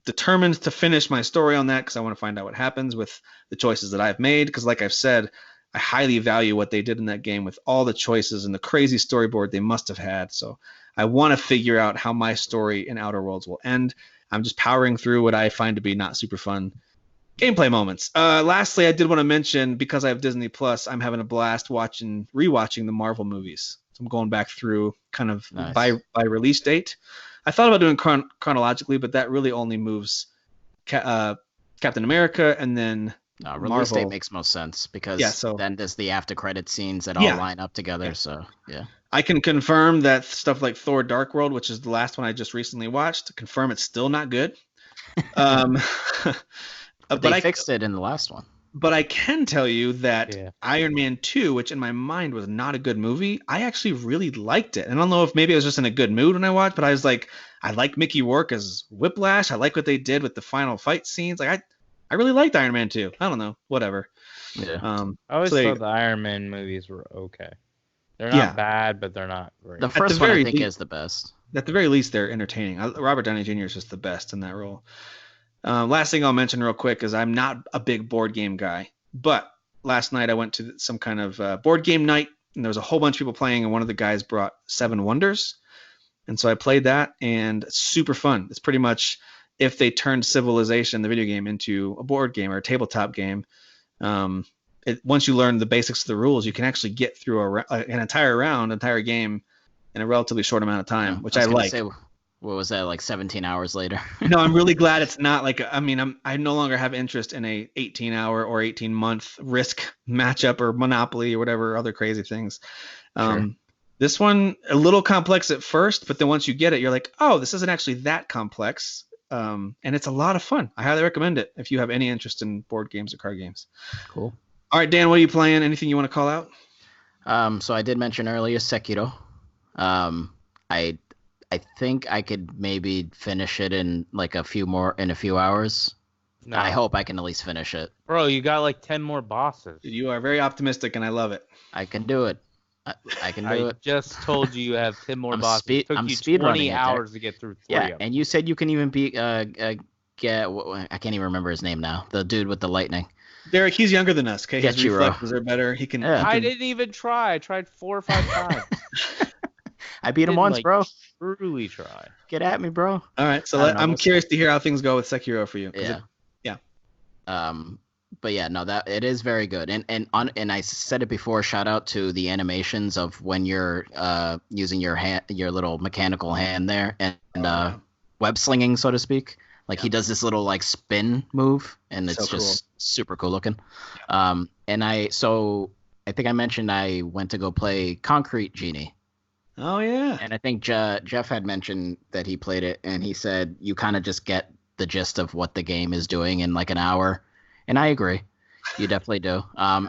[SPEAKER 6] determined to finish my story on that because I want to find out what happens with the choices that I've made. Because like I've said, I highly value what they did in that game with all the choices and the crazy storyboard they must have had. So I want to figure out how my story in Outer Worlds will end. I'm just powering through what I find to be not super fun gameplay moments. Lastly, I did want to mention, because I have Disney Plus, I'm having a blast rewatching the Marvel movies. So I'm going back through kind of by release date. I thought about doing chronologically, but that really only moves Captain America and then
[SPEAKER 8] Release
[SPEAKER 6] Marvel.
[SPEAKER 8] date makes most sense because then there's the after credit scenes that all line up together. So yeah, I
[SPEAKER 6] can confirm that stuff like Thor: Dark World, which is the last one I just recently watched, confirm it's still not good.
[SPEAKER 8] But they fixed it in the last one.
[SPEAKER 6] But I can tell you that Iron Man 2, which in my mind was not a good movie, I actually really liked it. And I don't know if maybe I was just in a good mood when I watched, but I was like, I like Mickey Rourke as Whiplash. I like what they did with the final fight scenes. Like I really liked Iron Man 2. I don't know, whatever.
[SPEAKER 7] Yeah. I always thought the Iron Man movies were okay. They're not bad, but they're not great.
[SPEAKER 8] The first one I think is the best.
[SPEAKER 6] At the very least, they're entertaining. Robert Downey Jr. is just the best in that role. Last thing I'll mention real quick is I'm not a big board game guy, but last night I went to some kind of board game night, and there was a whole bunch of people playing, and one of the guys brought Seven Wonders, and so I played that, and it's super fun. It's pretty much if they turned Civilization, the video game, into a board game or a tabletop game. Once you learn the basics of the rules, you can actually get through an entire game in a relatively short amount of time, which I like.
[SPEAKER 8] What was that, like 17 hours later?
[SPEAKER 6] No, I'm really glad it's not like, I no longer have interest in a 18-hour or 18-month Risk matchup or Monopoly or whatever other crazy things. Sure. This one, a little complex at first, but then once you get it, you're like, oh, this isn't actually that complex. And it's a lot of fun. I highly recommend it if you have any interest in board games or card games.
[SPEAKER 8] Cool.
[SPEAKER 6] All right, Dan, what are you playing? Anything you want to call out?
[SPEAKER 8] So I did mention earlier Sekiro. I think I could maybe finish it in like a few hours. No. I hope I can at least finish it.
[SPEAKER 7] Bro, you got like 10 more bosses.
[SPEAKER 6] You are very optimistic, and I love it.
[SPEAKER 8] I can do it. I can do it.
[SPEAKER 7] I just told you have 10 more bosses. It took you 20 hours to get through 3 of them.
[SPEAKER 8] And you said you can even beat I can't even remember his name now. The dude with the lightning.
[SPEAKER 6] Derek, he's younger than us. Okay, his reflexes are better. He can.
[SPEAKER 7] I didn't even try. I tried 4 or 5 times.
[SPEAKER 8] I beat him once, bro.
[SPEAKER 7] Truly try.
[SPEAKER 8] Get at me, bro.
[SPEAKER 6] All right, so I'm curious to hear how things go with Sekiro for you.
[SPEAKER 8] Yeah. But yeah, no, that it is very good. And I said it before. Shout out to the animations of when you're using your little mechanical hand there and web slinging, so to speak. Like he does this little like spin move, and it's just super cool looking. And I think I mentioned I went to go play Concrete Genie.
[SPEAKER 6] Oh yeah.
[SPEAKER 8] And I think Jeff had mentioned that he played it, and he said you kind of just get the gist of what the game is doing in like an hour. And I agree. You definitely do.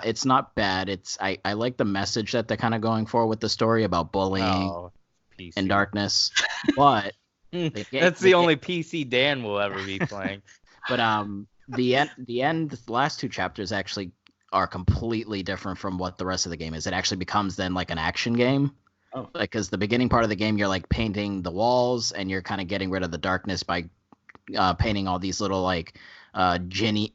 [SPEAKER 8] It's not bad. I like the message that they're kind of going for with the story about bullying and darkness. But
[SPEAKER 7] that's the only PC Dan will ever be playing.
[SPEAKER 8] But the last 2 chapters actually are completely different from what the rest of the game is. It actually becomes then like an action game. Oh. Like, because the beginning part of the game, you're like painting the walls, and you're kind of getting rid of the darkness by painting all these little like genie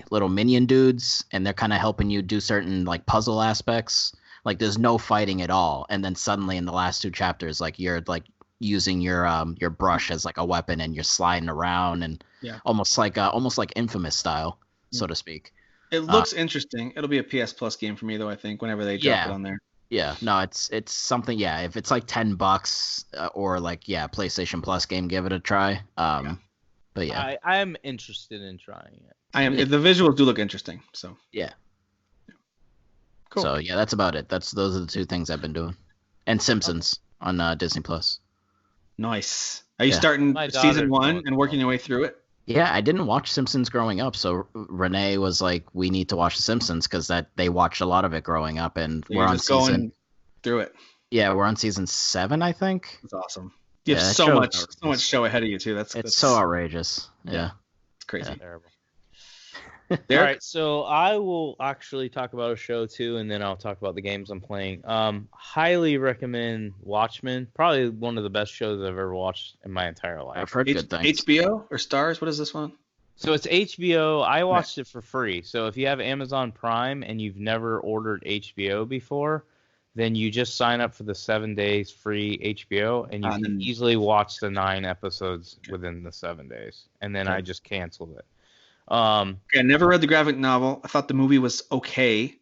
[SPEAKER 8] little minion dudes, and they're kind of helping you do certain like puzzle aspects. Like there's no fighting at all, and then suddenly in the last 2 chapters, like you're like using your brush as like a weapon, and you're sliding around, and almost like Infamous style, so to speak.
[SPEAKER 6] It looks interesting. It'll be a PS Plus game for me though, I think, whenever they drop it on there.
[SPEAKER 8] Yeah, no, it's something. Yeah, if it's like $10 or like PlayStation Plus game, give it a try. But yeah,
[SPEAKER 7] I am interested in trying it.
[SPEAKER 6] I am. The visuals do look interesting. So
[SPEAKER 8] yeah. Cool. So yeah, that's about it. Those are the 2 things I've been doing, and Simpsons on Disney Plus.
[SPEAKER 6] Nice. Are you starting season 1 and working your way through it?
[SPEAKER 8] Yeah, I didn't watch Simpsons growing up, so Renee was like, "We need to watch The Simpsons," because they watched a lot of it growing up, and we're on season. Going through it. Yeah, we're on season 7, I think.
[SPEAKER 6] That's awesome. You have so much show ahead of you too. That's
[SPEAKER 8] so outrageous. Yeah,
[SPEAKER 6] it's crazy.
[SPEAKER 7] Terrible. All right, so I will actually talk about a show too, and then I'll talk about the games I'm playing. Highly recommend Watchmen. Probably one of the best shows I've ever watched in my entire life.
[SPEAKER 8] I've heard good things.
[SPEAKER 6] HBO or Stars? What is this one?
[SPEAKER 7] So it's HBO. I watched it for free. So if you have Amazon Prime and you've never ordered HBO before, then you just sign up for the 7 days free HBO, and you can
[SPEAKER 6] then-
[SPEAKER 7] easily watch the 9 episodes within the 7 days. And then I just canceled it.
[SPEAKER 6] Okay, I never read the graphic novel. I thought the movie was okay.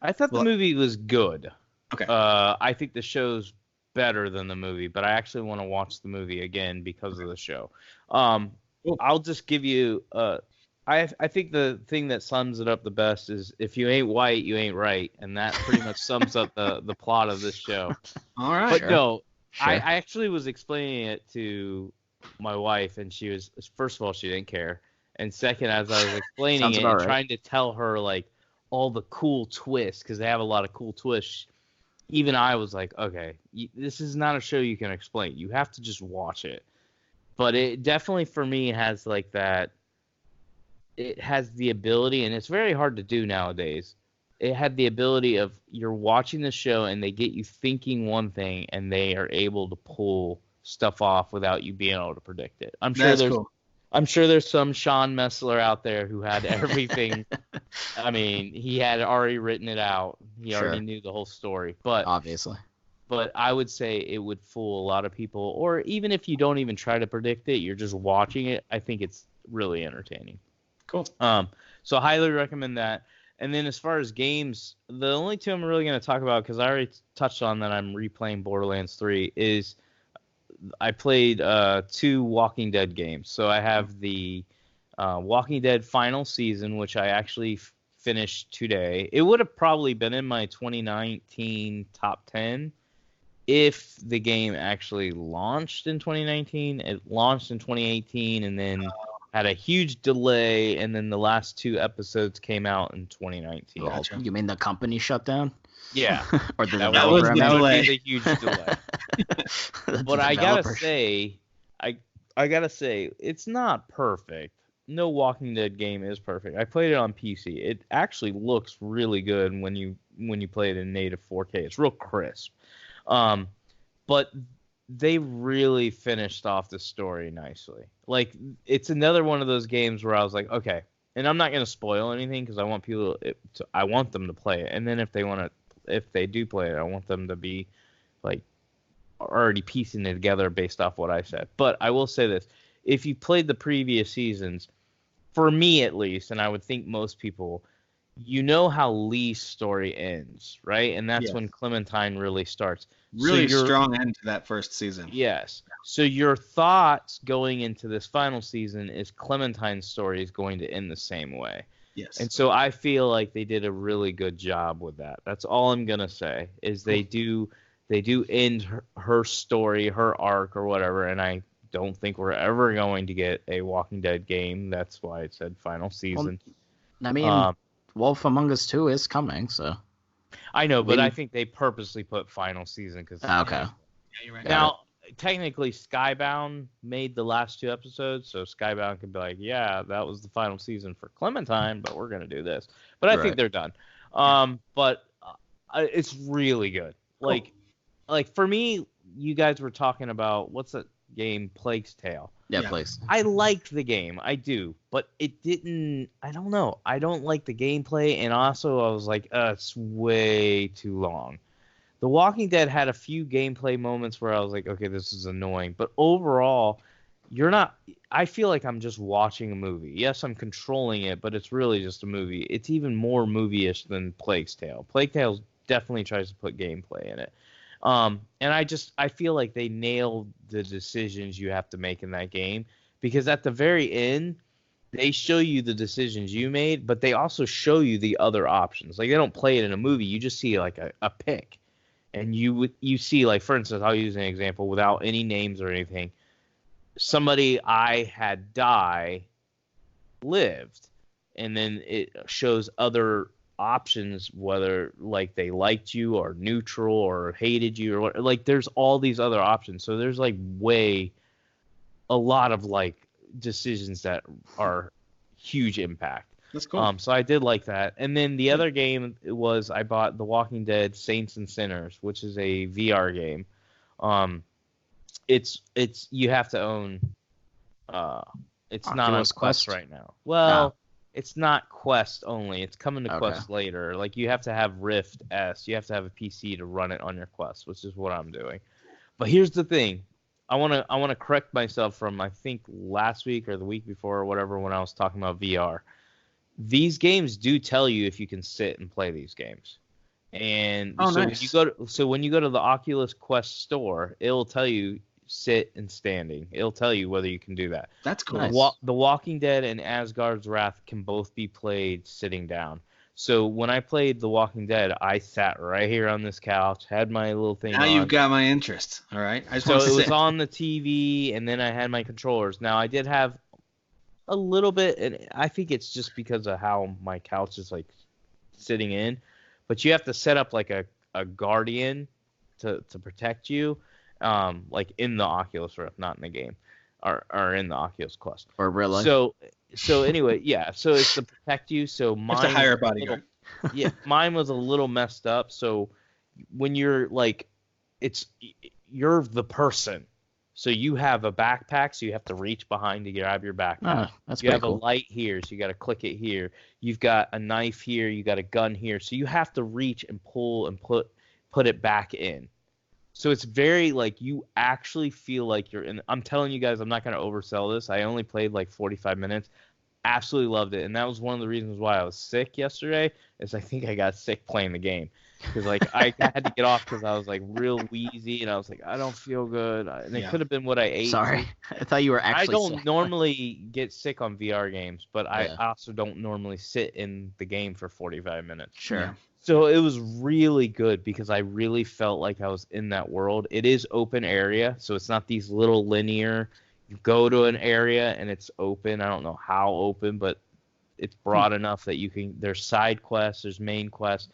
[SPEAKER 7] I thought the movie was good.
[SPEAKER 6] Okay.
[SPEAKER 7] I think the show's better than the movie, but I actually want to watch the movie again because of the show.
[SPEAKER 6] Cool.
[SPEAKER 7] I'll just give you. I think the thing that sums it up the best is if you ain't white, you ain't right, and that pretty much sums up the plot of this show.
[SPEAKER 6] All right.
[SPEAKER 7] But no,
[SPEAKER 8] Sure.
[SPEAKER 7] I actually was explaining it to my wife, and she was, first of all, she didn't care, and second, as I was explaining
[SPEAKER 8] Sounds
[SPEAKER 7] it
[SPEAKER 8] about
[SPEAKER 7] and
[SPEAKER 8] right.
[SPEAKER 7] trying to tell her like all the cool twists, because they have a lot of cool twists. Even I was like, okay, this is not a show you can explain. You have to just watch it. But it definitely, for me, has like that. It has the ability, and it's very hard to do nowadays. It had the ability of you're watching the show and they get you thinking one thing, and they are able to pull stuff off without you being able to predict it. I'm sure there's some Sean Messler out there who had everything. I mean, he had already written it out. He
[SPEAKER 8] Sure.
[SPEAKER 7] already knew the whole story. But
[SPEAKER 8] Obviously.
[SPEAKER 7] I would say it would fool a lot of people. Or even if you don't even try to predict it, you're just watching it. I think it's really entertaining.
[SPEAKER 6] Cool.
[SPEAKER 7] So I highly recommend that. And then as far as games, the only two I'm really going to talk about, because I already touched on that I'm replaying Borderlands 3, is I played 2 Walking Dead games. So I have the Walking Dead final season, which I actually finished today. It would have probably been in my 2019 top 10 if the game actually launched in 2019. It launched in 2018 and then had a huge delay, and then the last 2 episodes came out in 2019.
[SPEAKER 8] Well, you mean the company shut down?
[SPEAKER 7] Yeah.
[SPEAKER 8] Or the
[SPEAKER 7] That
[SPEAKER 6] was
[SPEAKER 8] developer?
[SPEAKER 6] the
[SPEAKER 7] would
[SPEAKER 6] delay.
[SPEAKER 7] be the huge delay.
[SPEAKER 8] The
[SPEAKER 7] But I gotta
[SPEAKER 8] developer-
[SPEAKER 7] say, I gotta say, it's not perfect. No Walking Dead game is perfect. I played it on PC. It actually looks really good when you play it in native 4K. It's real crisp. But they really finished off the story nicely. Like, it's another one of those games where I was like, okay, and I'm not gonna spoil anything because I want people I want them to play it, and then if they do play it, I want them to be like already piecing it together based off what I said. But I will say this: if you played the previous seasons, for me at least, and I would think most people, you know how Lee's story ends, right? And that's
[SPEAKER 6] Yes.
[SPEAKER 7] when Clementine really starts.
[SPEAKER 6] Really
[SPEAKER 7] So you're-
[SPEAKER 6] strong end to that first season.
[SPEAKER 7] Yes. So your thoughts going into this final season is Clementine's story is going to end the same way.
[SPEAKER 6] Yes.
[SPEAKER 7] And so I feel like they did a really good job with that. That's all I'm gonna say is they do end her story, her arc, or whatever. And I don't think we're ever going to get a Walking Dead game. That's why it said final season.
[SPEAKER 8] I mean, Wolf Among Us 2 is coming, so.
[SPEAKER 7] I know, but
[SPEAKER 8] maybe-
[SPEAKER 7] I think they purposely put final season because
[SPEAKER 8] Okay.
[SPEAKER 6] Yeah, you're right.
[SPEAKER 7] now technically Skybound made the last 2 episodes, so Skybound could be like, yeah, that was the final season for Clementine, but we're gonna do this. But I think
[SPEAKER 8] Right.
[SPEAKER 7] they're done. But it's really good. Like for me, you guys were talking about what's that game, Plague's Tale.
[SPEAKER 8] Yeah,
[SPEAKER 6] Yeah.
[SPEAKER 8] please.
[SPEAKER 7] I liked the game, I do, but it didn't. I don't know. I don't like the gameplay, and also I was like, it's way too long. The Walking Dead had a few gameplay moments where I was like, okay, this is annoying, but overall, you're not. I feel like I'm just watching a movie. Yes, I'm controlling it, but it's really just a movie. It's even more movie-ish than Plague's Tale. Plague Tale definitely tries to put gameplay in it. And I feel like they nailed the decisions you have to make in that game, because at the very end, they show you the decisions you made, but they also show you the other options. Like, they don't play it in a movie. You just see like a pick, and you see, like, for instance, I'll use an example without any names or anything. Somebody I had die lived, and then it shows other options, whether like they liked you or neutral or hated you or what. Like, there's all these other options, so there's like a lot of like decisions that are huge impact.
[SPEAKER 6] That's cool.
[SPEAKER 7] So I did like that. And then the other game was I bought The Walking Dead Saints and Sinners, which is a VR game. It's you have to own it's not on
[SPEAKER 8] Oculus
[SPEAKER 7] Quest
[SPEAKER 8] Quest?
[SPEAKER 7] right now. Well, It's not Quest only. It's coming to
[SPEAKER 8] Okay.
[SPEAKER 7] Quest later. Like you have to have Rift S. You have to have a PC to run it on your Quest, which is what I'm doing. But here's the thing. I wanna correct myself from I think last week or the week before or whatever when I was talking about VR. These games do tell you if you can sit and play these games. And
[SPEAKER 6] Oh,
[SPEAKER 7] so
[SPEAKER 6] nice.
[SPEAKER 7] when you go to the Oculus Quest store, it'll tell you sit and standing. It'll tell you whether you can do that.
[SPEAKER 6] That's cool.
[SPEAKER 8] Nice.
[SPEAKER 7] The Walking Dead and Asgard's Wrath can both be played sitting down. So when I played The Walking Dead, I sat right here on this couch, had my little thing
[SPEAKER 6] Now
[SPEAKER 7] on.
[SPEAKER 6] you've got my interest. All right. I just
[SPEAKER 7] So
[SPEAKER 6] want to
[SPEAKER 7] it was
[SPEAKER 6] sit.
[SPEAKER 7] on the TV, and then I had my controllers. Now I did have a little bit, and I think it's just because of how my couch is like sitting in. But you have to set up like a guardian to protect you, like in the Oculus Rift, not in the game, or in the Oculus Quest.
[SPEAKER 8] Or really?
[SPEAKER 7] So anyway, yeah. So it's to protect you. So
[SPEAKER 6] You
[SPEAKER 7] mine
[SPEAKER 6] have to hire a
[SPEAKER 7] was little-
[SPEAKER 6] bodyguard.
[SPEAKER 7] yeah, mine was a little messed up. So when you're like, you're the person. So you have a backpack, so you have to reach behind to grab your backpack.
[SPEAKER 8] Ah, that's
[SPEAKER 7] You
[SPEAKER 8] pretty
[SPEAKER 7] have
[SPEAKER 8] cool.
[SPEAKER 7] a light here, so you got to click it here. You've got a knife here, you got a gun here, so you have to reach and pull and put it back in. So it's very like you actually feel like you're in. I'm telling you guys, I'm not going to oversell this. I only played like 45 minutes. Absolutely loved it, and that was one of the reasons why I was sick yesterday. Is I think I got sick playing the game because like I had to get off because I was like real wheezy and I was like I don't feel good, and it
[SPEAKER 6] Yeah.
[SPEAKER 7] could have been what I ate.
[SPEAKER 8] Sorry. I thought you were
[SPEAKER 7] I
[SPEAKER 8] actually
[SPEAKER 7] don't
[SPEAKER 8] sick.
[SPEAKER 7] normally get sick on VR games, but
[SPEAKER 8] Yeah.
[SPEAKER 7] I also don't normally sit in the game for 45 minutes.
[SPEAKER 8] Sure.
[SPEAKER 6] Yeah.
[SPEAKER 7] So it was really good because I really felt like I was in that world. It is open area, so it's not these little linear. You go to an area and it's open. I don't know how open, but it's broad enough that you can. There's side quests, there's main quests.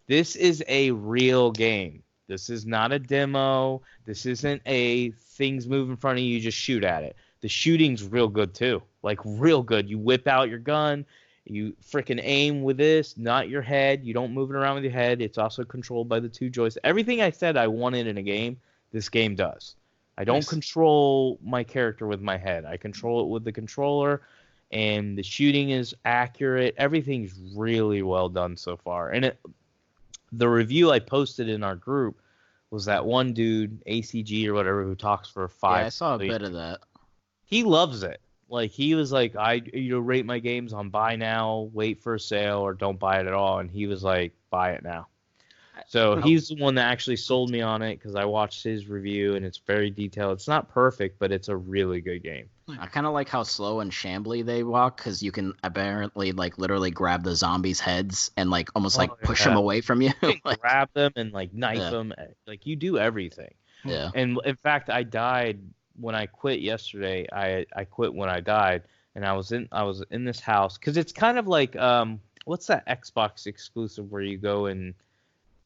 [SPEAKER 7] This is a real game. This is not a demo. This isn't a things move in front of you, you just shoot at it. The shooting's real good too. Like real good. You whip out your gun, you freaking aim with this, not your head. You don't move it around with your head. It's also controlled by the two joysticks. Everything I said I wanted in a game, this game does. I don't
[SPEAKER 6] Nice.
[SPEAKER 7] control my character with my head. I control it with the controller, and the shooting is accurate. Everything's really well done so far. And the review I posted in our group was that one dude, ACG or whatever, who talks for 5.
[SPEAKER 8] Yeah, I saw a bit of that.
[SPEAKER 7] He loves it. Like he was like, I rate my games on buy now, wait for a sale, or don't buy it at all. And he was like, buy it now. So he's the one that actually sold me on it because I watched his review and it's very detailed. It's not perfect, but it's a really good game.
[SPEAKER 8] I kind of like how slow and shambly they walk because you can apparently like literally grab the zombies' heads and like almost like push them
[SPEAKER 7] yeah.
[SPEAKER 8] away from you.
[SPEAKER 7] You can
[SPEAKER 8] Like,
[SPEAKER 7] grab them and like knife
[SPEAKER 8] Yeah.
[SPEAKER 7] them. Like you do everything.
[SPEAKER 8] yeah.
[SPEAKER 7] And in fact, I died when I quit yesterday. I quit when I died, and I was in this house because it's kind of like what's that Xbox exclusive where you go and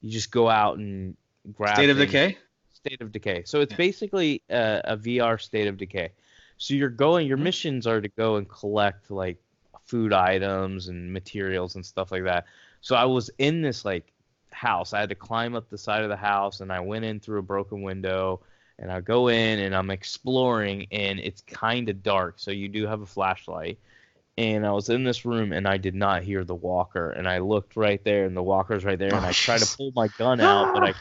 [SPEAKER 7] you just go out and grab
[SPEAKER 6] State of
[SPEAKER 7] things?
[SPEAKER 6] Decay.
[SPEAKER 7] State of Decay. So it's
[SPEAKER 6] Yeah.
[SPEAKER 7] basically a VR State of Decay. So your missions are to go and collect like food items and materials and stuff like that. So I was in this like house. I had to climb up the side of the house, and I went in through a broken window, and I go in and I'm exploring, and it's kind of dark. So you do have a flashlight. And I was in this room, and I did not hear the walker. And I looked right there, and the walker's right there. And I tried to pull my gun out, but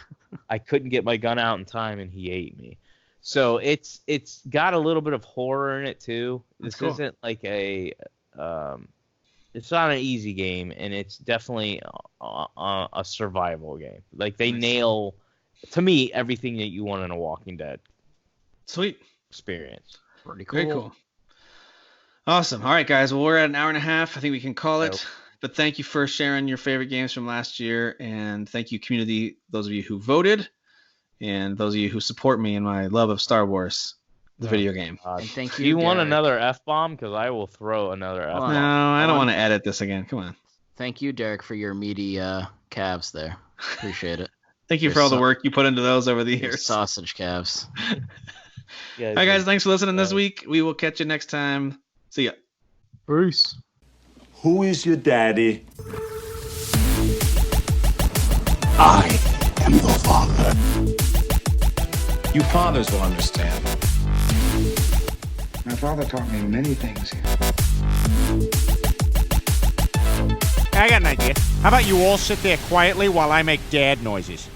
[SPEAKER 7] I couldn't get my gun out in time, and he ate me. So it's got a little bit of horror in it too. This
[SPEAKER 6] cool.
[SPEAKER 7] isn't like it's not an easy game, and it's definitely a survival game. Like they
[SPEAKER 6] Nice.
[SPEAKER 7] nail, to me, everything that you want in a Walking Dead
[SPEAKER 6] Sweet.
[SPEAKER 7] experience.
[SPEAKER 8] Pretty cool.
[SPEAKER 6] Very cool. Awesome. All right, guys. Well, we're at an hour and a half. I think we can call it.
[SPEAKER 7] Nope.
[SPEAKER 6] But thank you for sharing your favorite games from last year. And thank you, community, those of you who voted and those of you who support me in my love of Star Wars, the video game.
[SPEAKER 7] God.
[SPEAKER 8] And thank
[SPEAKER 7] Do
[SPEAKER 8] you.
[SPEAKER 7] you want
[SPEAKER 8] Derek.
[SPEAKER 7] another F-bomb? Because I will throw another
[SPEAKER 8] Well,
[SPEAKER 7] F-bomb.
[SPEAKER 6] No, I don't
[SPEAKER 8] on.
[SPEAKER 6] want to edit this again. Come on.
[SPEAKER 8] Thank you, Derek, for your meaty calves there. Appreciate it.
[SPEAKER 6] Thank you
[SPEAKER 8] Your
[SPEAKER 6] for all the
[SPEAKER 8] sau-
[SPEAKER 6] work you put into those over the
[SPEAKER 8] Your
[SPEAKER 6] years.
[SPEAKER 8] sausage calves.
[SPEAKER 7] Yeah,
[SPEAKER 6] All right, guys. Thanks for listening this
[SPEAKER 7] Bye.
[SPEAKER 6] week. We will catch you next time. See ya.
[SPEAKER 8] Bruce.
[SPEAKER 2] Who is your daddy? I am your father.
[SPEAKER 3] You fathers will understand.
[SPEAKER 4] My father taught me many things.
[SPEAKER 5] I got an idea. How about you all sit there quietly while I make dad noises?